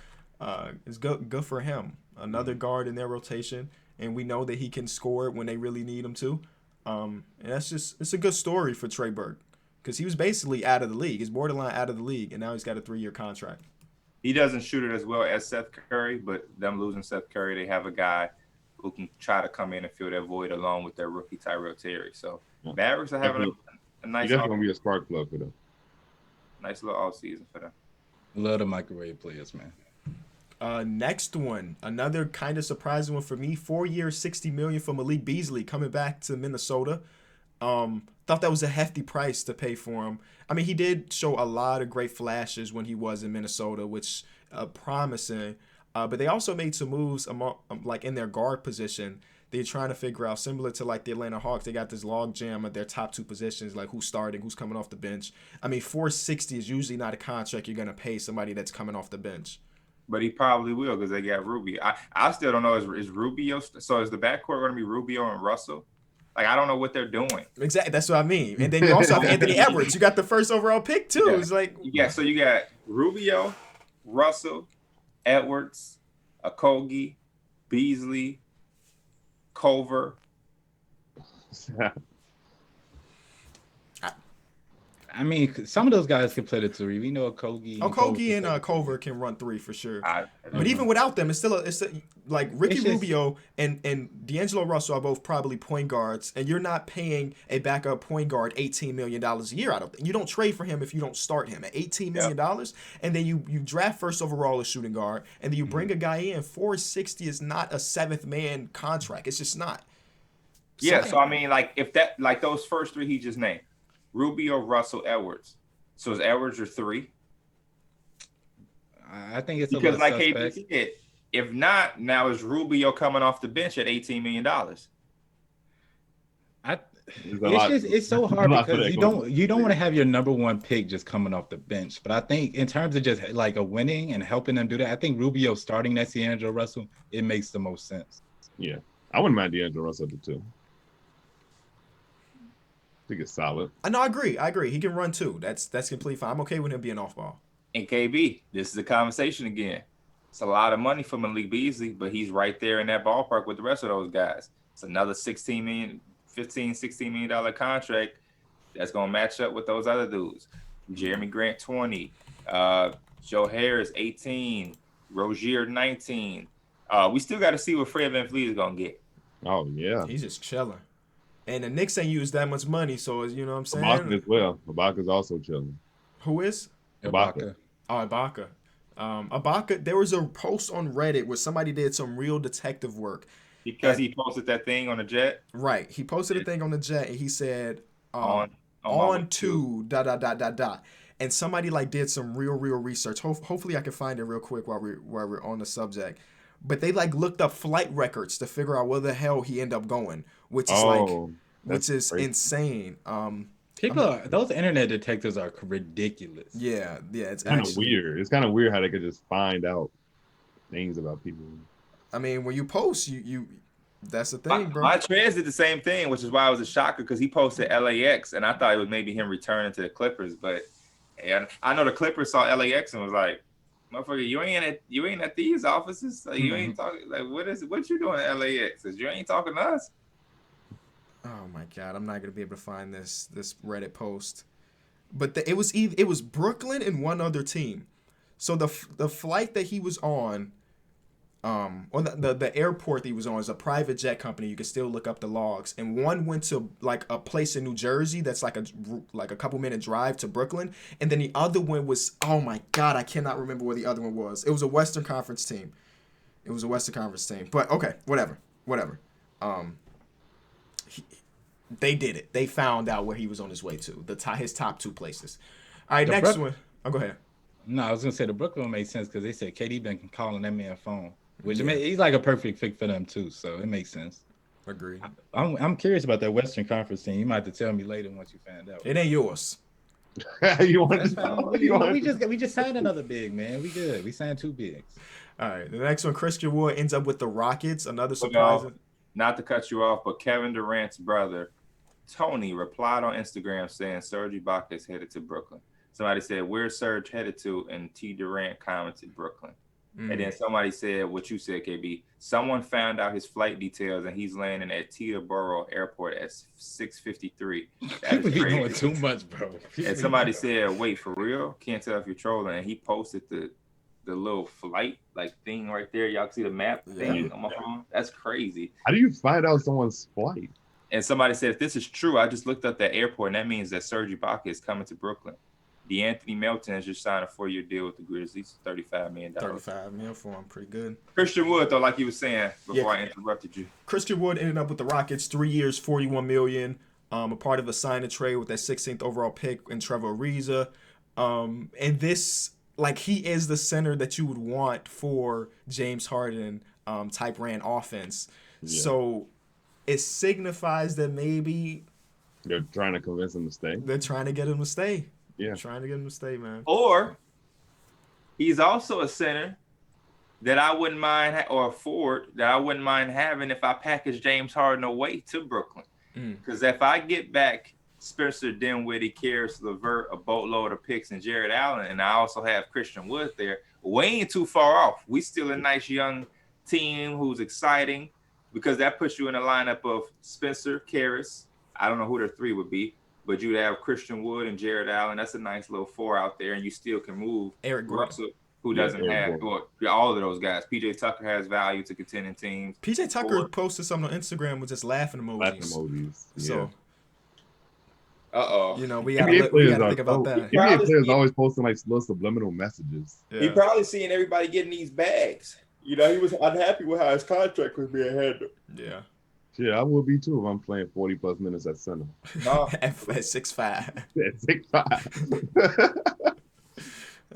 it's good for him. Another guard in their rotation, and we know that he can score when they really need him to. And it's a good story for Trey Burke. Because he was basically out of the league. He's borderline out of the league, and now he's got a 3-year contract. He doesn't shoot it as well as Seth Curry, but them losing Seth Curry, they have a guy who can try to come in and fill that void along with their rookie Tyrell Terry. So Mavericks are having a nice. That's gonna be a spark plug for them. Nice little all season for them. Love the microwave players, man. Next one, another kind of surprising one for me. 4 years, $60 million for Malik Beasley coming back to Minnesota. Thought that was a hefty price to pay for him. I mean, he did show a lot of great flashes when he was in Minnesota, which promising. But they also made some moves like in their guard position. They're trying to figure out, similar to like the Atlanta Hawks, they got this log jam at their top 2 positions, like who's starting, who's coming off the bench. I mean, 460 is usually not a contract you're gonna pay somebody that's coming off the bench. But he probably will because they got Rubio. I still don't know. Is Rubio? So is the backcourt going to be Rubio and Russell? Like, I don't know what they're doing. Exactly. That's what I mean. And then you also have Anthony Edwards. You got the first overall pick too. Yeah. It's like So you got Rubio, Russell, Edwards, Okogie, Beasley, Culver. I mean, some of those guys can play the 3. We know Okogie and Culver can run 3 for sure. But know. even without them, it's still like Ricky Rubio and D'Angelo Russell are both probably point guards, and you're not paying a backup point guard $18 million a year out of it. You don't trade for him if you don't start him at $18 million, and then you draft first overall a shooting guard, and then you bring a guy in. 460 is not a 7th man contract. It's just not. So I mean, like if that, like those first 3 he just named. Rubio, Russell, Edwards. So is Edwards your 3? I think it's because like suspect. KB said, if not, now is Rubio coming off the bench at $18 million? It's so hard because you don't want to have your number 1 pick just coming off the bench. But I think in terms of just like a winning and helping them do that, I think Rubio starting next to D'Angelo Russell, it makes the most sense. Yeah, I wouldn't mind D'Angelo Russell too. I think it's solid. No, I agree. He can run too. That's completely fine. I'm okay with him being off ball. And KB, this is a conversation again. It's a lot of money for Malik Beasley, but he's right there in that ballpark with the rest of those guys. It's another $16 million contract that's going to match up with those other dudes. Jeremy Grant, 20. Joe Harris, 18. Rozier, 19. We still got to see what Fred VanVleet is going to get. Oh, yeah. He's just chilling. And the Knicks ain't used that much money, so you know what I'm saying? Ibaka as well. Ibaka's also chilling. Who is? Ibaka. Oh, Ibaka. Ibaka, there was a post on Reddit where somebody did some real detective work. Because he posted that thing on the Jet? Right. He posted a thing on the Jet, and he said, on to ... And somebody like did some real research. Hopefully I can find it real quick while we're on the subject. But they like looked up flight records to figure out where the hell he ended up going, which is crazy. Insane. Those internet detectives are ridiculous. Yeah, it's kind of actually weird. It's kind of weird how they could just find out things about people. I mean, when you post, you that's the thing, bro. My Trez did the same thing, which is why I was a shocker because he posted LAX, and I thought it was maybe him returning to the Clippers. But I know the Clippers saw LAX and was like, "Motherfucker, you ain't at these offices. Like, you ain't talking. Like, what you doing at LAX? Cause you ain't talking to us." Oh my God, I'm not gonna be able to find this Reddit post. But it was Brooklyn and one other team. So the flight that he was on, or the airport that he was on is a private jet company. You can still look up the logs. And one went to like a place in New Jersey that's like a couple minute drive to Brooklyn. And then the other one was, oh my God, I cannot remember where the other one was. It was a Western Conference team. But okay, whatever. They did it. They found out where he was on his way to. His top 2 places. All right, next one. Oh, go ahead. No, I was gonna say the Brooklyn made sense because they said KD been calling that man phone, which he's like a perfect fit for them too. So it makes sense. Agreed. I'm curious about that Western Conference team. You might have to tell me later once you find out. It ain't yours. You want to know? We just signed another big, man. We good. We signed 2 bigs. All right. The next one, Christian Wood ends up with the Rockets. Another surprise. Not to cut you off, but Kevin Durant's brother, Tony, replied on Instagram saying Serge Ibaka is headed to Brooklyn. Somebody said, "Where's Serge headed to?" And T. Durant commented, "Brooklyn." And then somebody said what you said, KB. Someone found out his flight details, and he's landing at Teterboro Airport at 6:53. People be doing too much, bro. And somebody said, "Wait, for real? Can't tell if you're trolling." And he posted the little flight like thing right there. Y'all can see the map thing on my phone. That's crazy. How do you find out someone's flight? And somebody said, "If this is true, I just looked up that airport, and that means that Serge Ibaka is coming to Brooklyn." DeAnthony Melton has just signed a 4-year deal with the Grizzlies, $35 million. $35 million for him, pretty good. Christian Wood, though, like you were saying before I interrupted you. Christian Wood ended up with the Rockets, 3 years, $41 million. A part of a sign and trade with that 16th overall pick in Trevor Ariza. And this like he is the center that you would want for James Harden type ran offense. Yeah. So it signifies that maybe They're trying to convince him to stay. they're trying to get him to stay. Yeah. Trying to get him to stay, man. Or he's also a center that I wouldn't mind, or a forward that I wouldn't mind having if I package James Harden away to Brooklyn. Because if I get back Spencer Dinwiddie, Karis LeVert, a boatload of picks, and Jared Allen, and I also have Christian Wood there, we ain't too far off. We still a nice young team who's exciting, because that puts you in a lineup of Spencer, Karis. I don't know who their three would be, but you'd have Christian Wood and Jared Allen. That's a nice little four out there, and you still can move Eric Gordon, Russell, who doesn't have all of those guys. PJ Tucker has value to contending teams. PJ Tucker posted something on Instagram with just laughing emojis. Laughing emojis. Yeah. So, Uh-oh. you know, we gotta think about that. NBA players always posting like little subliminal messages. Yeah. He probably seeing everybody getting these bags. You know, he was unhappy with how his contract was being handled. Yeah. Yeah, I would be too if I'm playing 40+ minutes at center. No. At 6'5". At 6'5".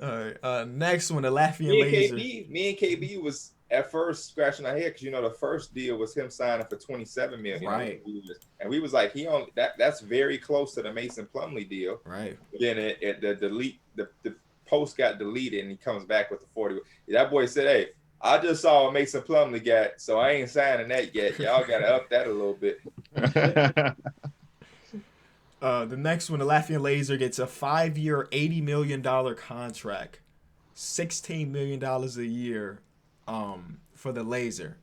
All right. Next one, the Latvian Laser. Me and KB was at first scratching our head because the first deal was him signing for $27 million. Right. And we was like, that's very close to the Mason Plumlee deal. Right. Then the post got deleted and he comes back with the 40. That boy said, "Hey, I just saw what Mason Plumlee got, so I ain't signing that yet. Y'all got to up that a little bit." The next one, the Latvian Laser gets a 5-year, $80 million contract, $16 million a year, for the Laser,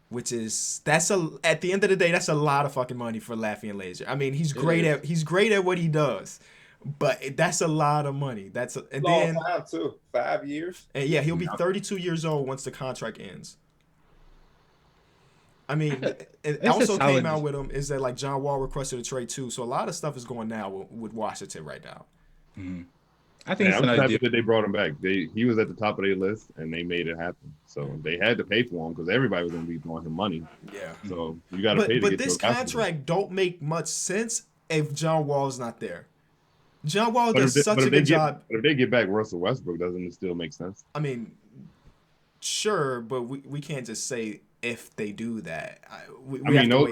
which is at the end of the day, that's a lot of fucking money for Latvian Laser. I mean, he's great at what he does, but that's a lot of money. Long time too, 5 years. And yeah, he'll be 32 years old once the contract ends. I mean, it also came out with him is that like John Wall requested a trade too, so a lot of stuff is going now with Washington right now. Mm-hmm. I think I'm happy that they brought him back. He was at the top of their list, and they made it happen. So they had to pay for him because everybody was going to be throwing him money. Yeah. So you got to pay. But this contract don't make much sense if John Wall's not there. John Wall does such a good job. But if they get back Russell Westbrook, doesn't it still make sense? I mean, sure, but we can't just say if they do that. Those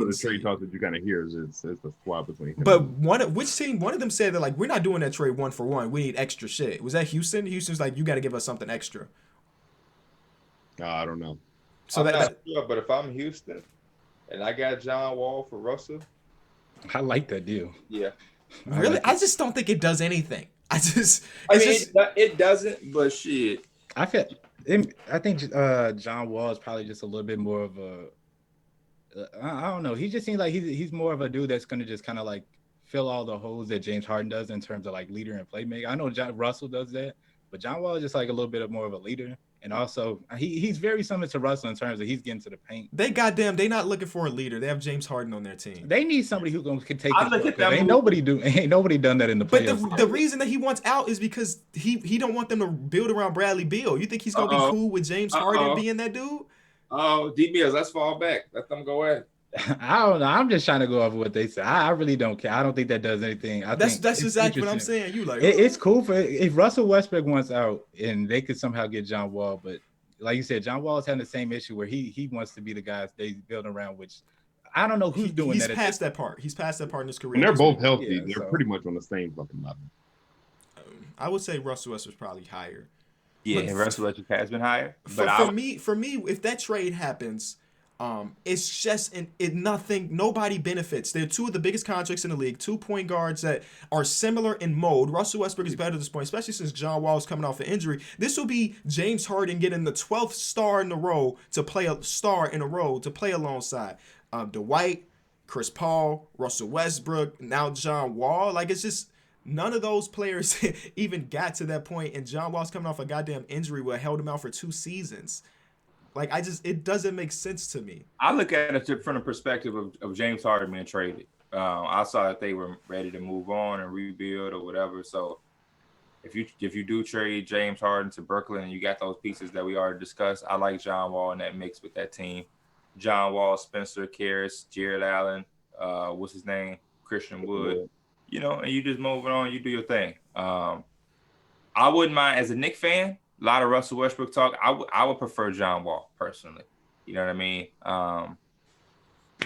are the trade talks that you kind of hear. It's a swap between him. But one of them said that like we're not doing that trade 1-for-1. We need extra shit. Was that Houston? Houston's like, you got to give us something extra. I don't know. So I'm not sure, but if I'm Houston and I got John Wall for Russell, I like that deal. Yeah. Really, I just don't think it does anything. It doesn't. But shit, I think John Wall is probably just a little bit more of a. I don't know. He just seems like he's more of a dude that's gonna just kind of like fill all the holes that James Harden does in terms of like leader and playmaker. I know Russell does that, but John Wall is just like a little bit more of a leader, and also he's very similar to Russell in terms of he's getting to the paint. They not looking for a leader. They have James Harden on their team. They need somebody who can take it. Ain't nobody done that in the playoffs. But the reason that he wants out is because he don't want them to build around Bradley Beal. You think he's gonna be cool with James Harden being that dude? Oh, DBS, let's fall back. Let them go ahead. I don't know. I'm just trying to go off of what they say. I really don't care. I don't think that does anything. That's exactly what I'm saying. You like it's cool for if Russell Westbrook wants out and they could somehow get John Wall, but like you said, John Wall is having the same issue where he wants to be the guy they build around, which I don't know who's doing that. He's past that part. He's past that part in his career. When they're both healthy, they're pretty much on the same fucking level. I would say Russell Westbrook's probably higher. Yeah, and Russell Westbrook has been higher. For me, if that trade happens, it's just nobody benefits. They're two of the biggest contracts in the league, 2 point guards that are similar in mode. Russell Westbrook is better at this point, especially since John Wall is coming off an injury. This will be James Harden getting the 12th star in a row to play alongside Dwight, Chris Paul, Russell Westbrook, now John Wall. Like, it's just none of those players even got to that point, and John Wall's coming off a goddamn injury where held him out for 2 seasons. Like, it doesn't make sense to me. I look at it from the perspective of James Harden being traded. I saw that they were ready to move on and rebuild or whatever. So if you do trade James Harden to Brooklyn and you got those pieces that we already discussed, I like John Wall in that mix with that team. John Wall, Spencer, Karis, Jared Allen, what's his name? Christian Wood. And you just moving on, you do your thing. I wouldn't mind as a Knicks fan. A lot of Russell Westbrook talk. I would prefer John Wall personally. You know what I mean?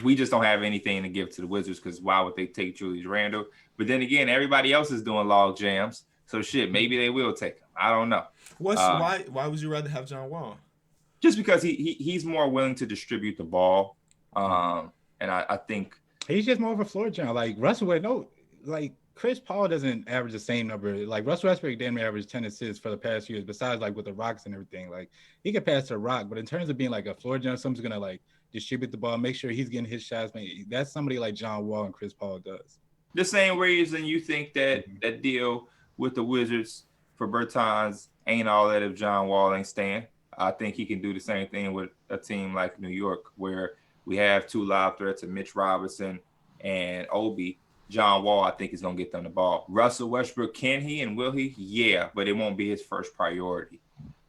We just don't have anything to give to the Wizards because why would they take Julius Randle? But then again, everybody else is doing log jams. So shit, maybe they will take him. I don't know. Why would you rather have John Wall? Just because he's more willing to distribute the ball. And I think he's just more of a floor general. Like Russell, like Chris Paul doesn't average the same number. Like Russell Westbrook damn near averaged 10 assists for the past years, besides like with the Rocks and everything. Like he can pass the rock, but in terms of being like a floor general, someone's gonna like distribute the ball, make sure he's getting his shots. Man, that's somebody like John Wall and Chris Paul does. The same reason you think that that deal with the Wizards for Bertans ain't all that if John Wall ain't staying. I think he can do the same thing with a team like New York, where we have two lob threats of Mitch Robinson and Obi. John Wall, I think, is going to get them the ball. Russell Westbrook, can he and will he? Yeah, but it won't be his first priority.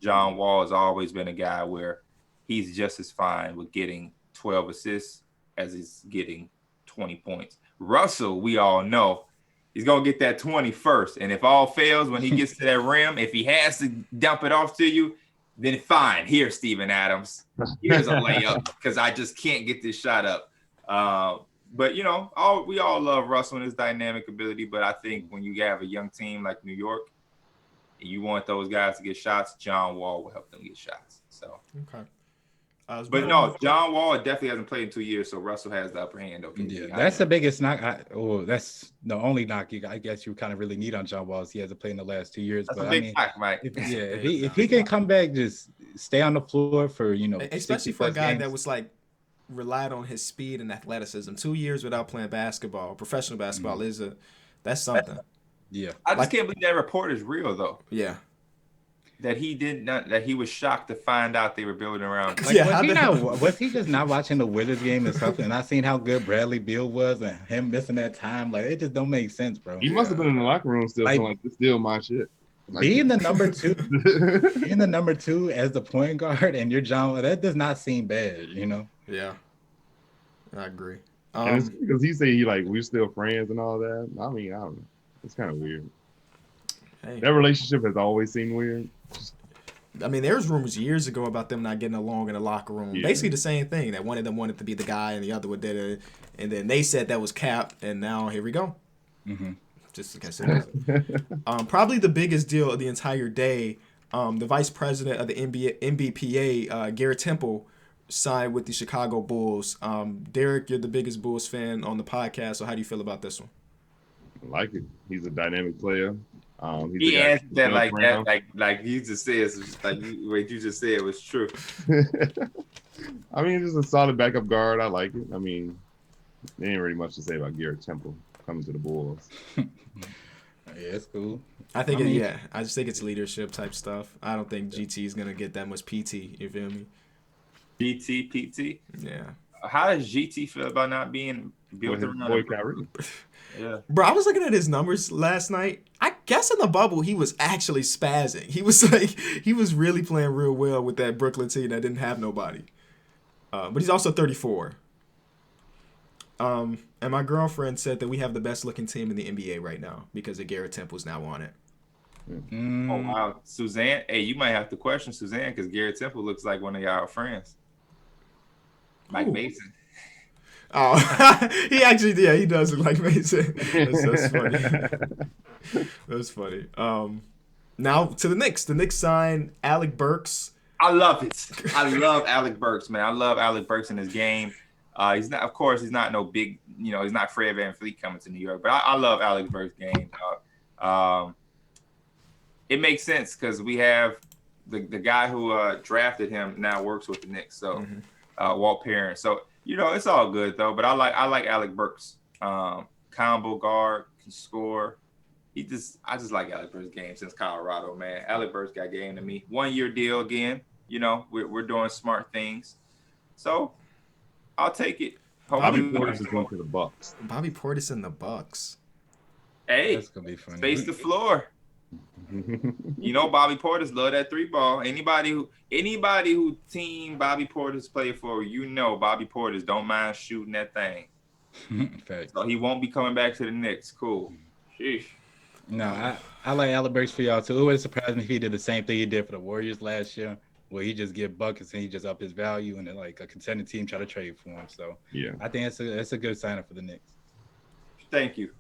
John Wall has always been a guy where he's just as fine with getting 12 assists as he's getting 20 points. Russell, we all know, he's going to get that 20 first. And if all fails when he gets to that rim, if he has to dump it off to you, then fine. Here, Steven Adams. Here's a layup because I just can't get this shot up. But, you know, we all love Russell and his dynamic ability. But I think when you have a young team like New York, and you want those guys to get shots, John Wall will help them get shots. So, okay. But no, John Wall definitely hasn't played in 2 years, so Russell has the upper hand. Okay, yeah, that's the biggest knock. That's the only knock I guess you kind of really need on John Wall is he hasn't played in the last 2 years. That's but a big knock, Mike. If he can come back, just stay on the floor for especially for a guy that was like relied on his speed and athleticism. 2 years without playing basketball, professional basketball that's something. Yeah, I just can't believe that report is real though. Yeah. That he was shocked to find out they were building around. Like, was he just not watching the Wizards game or something and not seeing how good Bradley Beal was and him missing that time? Like, it just don't make sense, bro. He must have been in the locker room still like this still my shit. Like, being the number two as the point guard and your John, that does not seem bad, Yeah. I agree. Because he said we're still friends and all that. I mean, I don't know. It's kind of weird. Hey. That relationship has always seemed weird. I mean, there was rumors years ago about them not getting along in the locker room. Yeah. Basically the same thing, that one of them wanted to be the guy and the other one did it. And then they said that was cap, and now here we go. Mm-hmm. Just in case it probably the biggest deal of the entire day, the vice president of the NBPA, Garrett Temple, signed with the Chicago Bulls. Derek, you're the biggest Bulls fan on the podcast, so how do you feel about this one? I like it. He's a dynamic player. He answered that like you just said, like what you just said was true. I mean, just a solid backup guard. I like it. I mean, there ain't really much to say about Garrett Temple coming to the Bulls. Yeah, it's cool. I just think it's leadership type stuff. I don't think GT is gonna get that much PT. You feel me? PT. Yeah. How does GT feel about not being built around Kyrie? Yeah. Bro, I was looking at his numbers last night. I guess in the bubble he was actually spazzing. He was really playing real well with that Brooklyn team that didn't have nobody. But he's also 34. And my girlfriend said that we have the best looking team in the NBA right now because of Garrett Temple's now on it. Oh wow, Suzanne. Hey, you might have to question Suzanne because Garrett Temple looks like one of y'all friends. Mike Mason. Oh, he does look like Mason. That's funny. That's funny. Now to the Knicks. The Knicks signed Alec Burks. I love it. I love Alec Burks, man. I love Alec Burks in his game. He's not no big, he's not Fred VanVleet coming to New York, but I love Alec Burks' game. It makes sense because we have the guy who drafted him now works with the Knicks, so Walt Perrin. So it's all good though. But I like Alec Burks. Combo guard, can score. I just like Alec Burks' game since Colorado, man. Alec Burks got game to me. 1 year deal again. We're doing smart things, so I'll take it. Bobby Portis is going to the Bucks. Bobby Portis in the Bucks. Hey, that's gonna be funny. Space the floor. Bobby Portis love that 3-ball. Anybody who team Bobby Portis play for, Bobby Portis don't mind shooting that thing. So he won't be coming back to the Knicks. Cool. Sheesh. No, I like Alec Burks for y'all too. It would surprise me if he did the same thing he did for the Warriors last year, where he just get buckets and he just up his value, and then like a contending team try to trade for him. So Yeah. I think that's a good sign up for the Knicks. Thank you.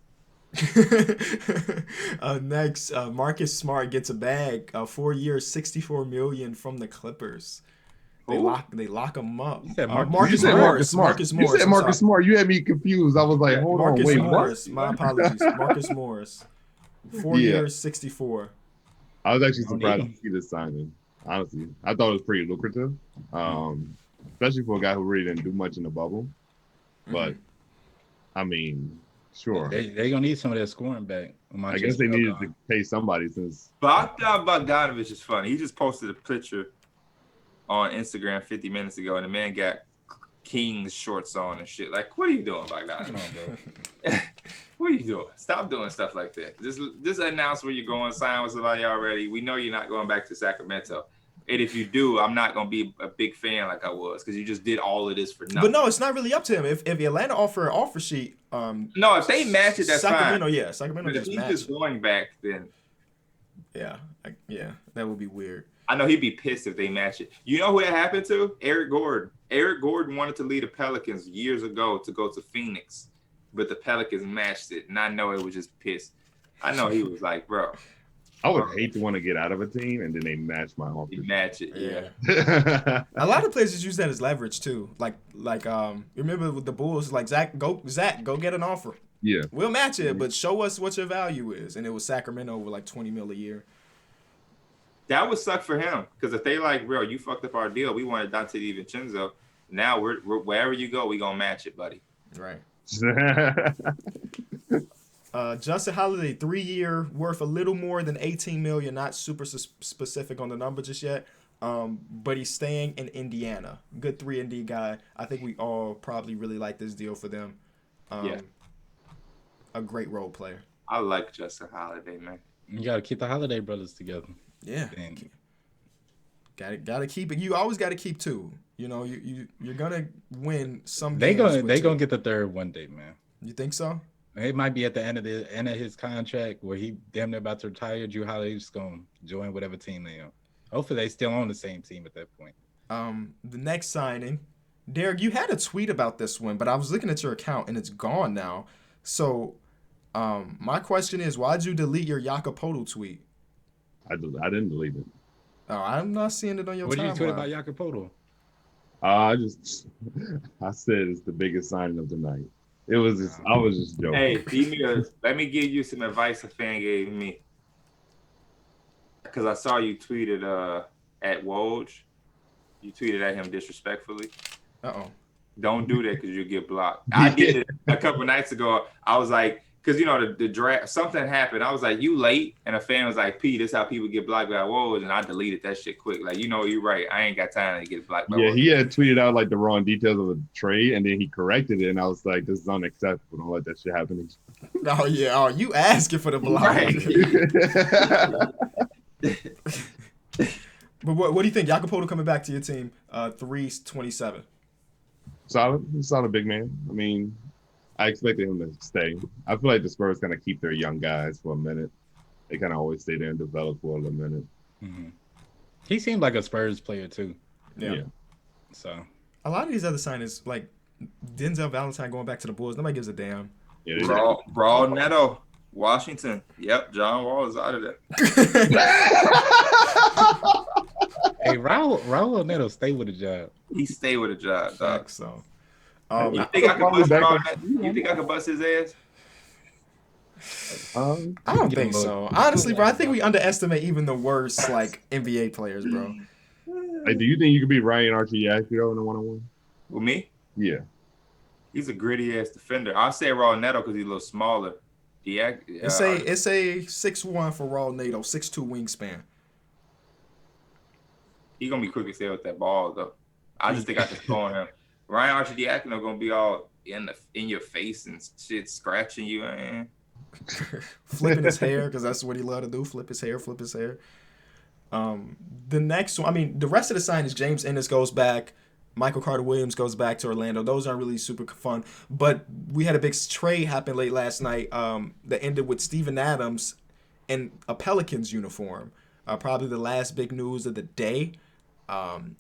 Next, Marcus Smart gets a bag, 4 years, $64 million from the Clippers. They Who? lock him up. You said You said Marcus Smart. Marcus You Morris. said I'm Marcus sorry. Smart. You had me confused. I was like, hold on, Marcus wait, Morris. what? My apologies. Marcus Morris. 4 Yeah. years, 64. I was actually Don't surprised need to see this signing. Honestly, I thought it was pretty lucrative, especially for a guy who really didn't do much in the bubble. But I mean, sure. They gonna need some of that scoring back. I guess they needed to pay somebody since. Bogdanovich is funny. He just posted a picture on Instagram 50 minutes ago, and the man got King's shorts on and shit. Like, what are you doing, Bogdanovich? Come on, bro. What are you doing? Stop doing stuff like that. Just announce where you're going. Sign with somebody already. We know you're not going back to Sacramento. And if you do, I'm not going to be a big fan like I was because you just did all of this for nothing. But no, it's not really up to him. If Atlanta offer an offer sheet, no, if they match it, that's Sacramento, fine. yeah, Sacramento But if just he's match just it. going back, then Yeah, that would be weird. I know he'd be pissed if they match it. You know who that happened to? Eric Gordon. Eric Gordon wanted to lead the Pelicans years ago to go to Phoenix, but the Pelicans matched it, and I know it was just pissed. I know he was like, bro. I would hate to want to get out of a team and then they match my offer. You match it, yeah. A lot of places use that as leverage too. Like remember with the Bulls, like Zach, go get an offer. Yeah. We'll match it, but show us what your value is. And it was Sacramento with like $20 million a year. That would suck for him because if they like, bro, you fucked up our deal. We wanted Dante DiVincenzo. Now we're wherever you go, we gonna match it, buddy. Right. Justin Holiday, 3-year, worth a little more than $18 million. Not super specific on the number just yet. But he's staying in Indiana. Good 3-and-D guy. I think we all probably really like this deal for them. Yeah. A great role player. I like Justin Holiday, man. You gotta keep the Holiday brothers together. Yeah. And Gotta keep it. You always gotta keep two. You know, you're gonna win some. they games gonna with two. get the third one day, man. You think so? It might be at the end of his contract where he damn near about to retire. Drew Holiday's just gonna join whatever team they on. Hopefully they still on the same team at that point. The next signing, Derek, you had a tweet about this one, but I was looking at your account and it's gone now. So, my question is, why'd you delete your Jakopoto tweet? I didn't delete it. Oh, I'm not seeing it on your What did you tweet timeline. about Jakopoto? I said it's the biggest signing of the night. It was just, I was just joking. Hey, let me give you some advice a fan gave me. Because I saw you tweeted at Woj. You tweeted at him disrespectfully. Uh-oh. Don't do that because you'll get blocked. I did it a couple nights ago. I was like, because, you know, the draft, something happened. I was like, you late? And a fan was like, P, this is how people get blocked by Woj. And I deleted that shit quick. Like, you know, you're right. I ain't got time to get blocked by Yeah, Woj. he had tweeted out like the wrong details of the trade, and then he corrected it, and I was like, "This is unacceptable. Don't let that shit happen." Oh yeah. Oh, you asking for the block. Right. But what do you think? Jakopoto coming back to your team, 327. solid big man. I mean, I expected him to stay. I feel like the Spurs kind of keep their young guys for a minute. They kind of always stay there and develop for a little minute. Mm-hmm. He seemed like a Spurs player too. Yeah. So A lot of these other signings, like Denzel Valentine going back to the Bulls, nobody gives a damn. Yeah, Brawl Neto, Washington. Yep, John Wall is out of there. hey, Raul Neto stay with a job. He stay with a job, dog. So, You think I could bust You think I could bust his ass? I don't think so. Honestly, bro, I think we underestimate even the worst like NBA players, bro. Hey, do you think you could beat Ryan Archie-Yakido in a one-on-one? With me? Yeah. He's a gritty ass defender. I'll say Raul Neto because he's a little smaller. It's a 6'1" for Raul Neto, 6'2" wingspan. He's gonna be quick as hell with that ball though. I just think I can score on him. Ryan Archie-Diacono gonna be all in your face and shit, scratching you, man. Flipping his hair, because that's what he love to do. Flip his hair. The next one, I mean, the rest of the sign is James Ennis goes back. Michael Carter-Williams goes back to Orlando. Those aren't really super fun. But we had a big trade happen late last night that ended with Steven Adams in a Pelicans uniform. Probably the last big news of the day.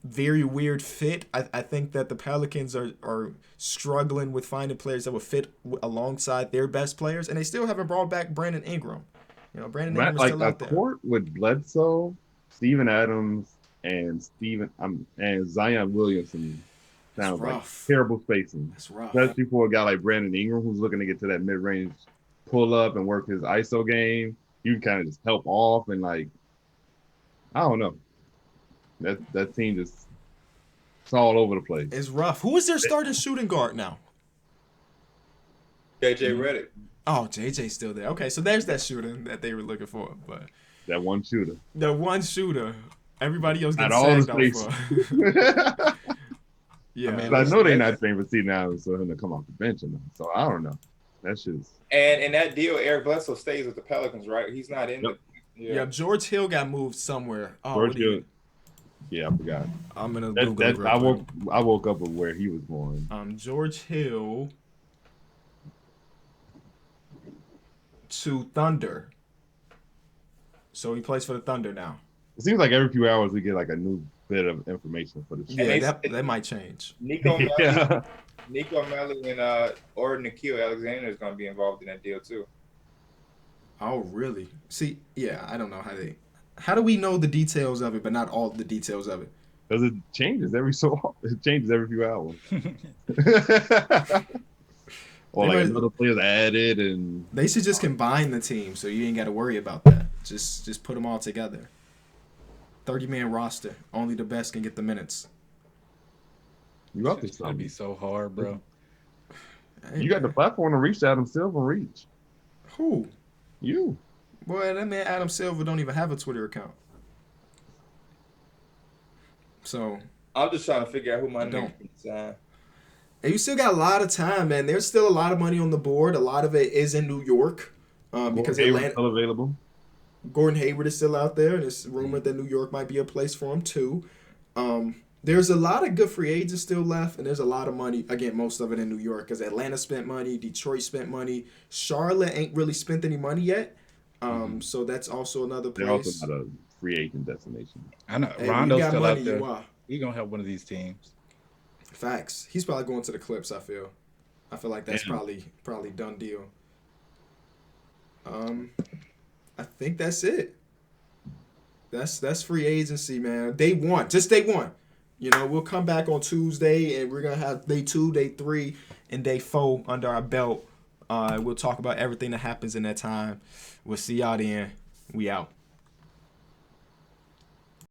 Very weird fit. I think that the Pelicans are struggling with finding players that will fit alongside their best players, and they still haven't brought back Brandon Ingram. You know, Brandon Ingram's Like still a out there. court with Bledsoe, Steven Adams, and Zion Williamson sounds like rough. terrible spacing. That's rough. Especially for a guy like Brandon Ingram who's looking to get to that mid-range pull-up and work his ISO game. You can kind of just help off and like, I don't know. That team just it's all over the place. It's rough. Who is their starting shooting guard now? JJ Redick. Oh, JJ's still there. Okay, so there's that shooting that they were looking for, but That one shooter. the one shooter, everybody else gets At all sagged the out space. for. Yeah, I know they're not paying for Steve Adams for him to come off the bench enough. So I don't know. That's just And in that deal, Eric Bledsoe stays with the Pelicans, right? He's not in Yep. the. yeah. George Hill got moved somewhere. Oh, George what do you- Hill. Yeah, I forgot. I'm gonna Google it real I quick. woke up with where he was going. George Hill to Thunder. So he plays for the Thunder now. It seems like every few hours we get like a new bit of information for the show. Yeah, that might change. Nico Melli, Yeah. Nico Melli and or Nikhil Alexander is going to be involved in that deal too. Oh, really? See, yeah, I don't know how do we know the details of it, but not all the details of it? Because it changes every so often. It changes every few hours. Or like another player's added and They should just combine the team so you ain't got to worry about that. Just put them all together. 30-man roster. Only the best can get the minutes. you up to It's gonna be something. so hard, bro. Hey, You got the platform to reach Adam Silver reach. who? You. Boy, that man Adam Silver don't even have a Twitter account. So, I'm just trying to figure out who my Don't. next is. and you still got a lot of time, man. There's still a lot of money on the board. A lot of it is in New York. Because Hayward's Atlanta, still available. Gordon Hayward is still out there, and it's rumored that New York might be a place for him too. There's a lot of good free agents still left, and there's a lot of money. Again, most of it in New York, because Atlanta spent money, Detroit spent money, Charlotte ain't really spent any money yet. So that's also another They're also place. not a free agent destination. I know Hey, when you Rondo's got still money, out there. you are. He gonna help one of these teams. Facts. He's probably going to the Clips. I feel like that's Damn. probably done deal. I think that's it. That's free agency, man. Day one. You know, we'll come back on Tuesday and we're gonna have day 2, day 3, and day 4 under our belt. We'll talk about everything that happens in that time. We'll see y'all then. We out.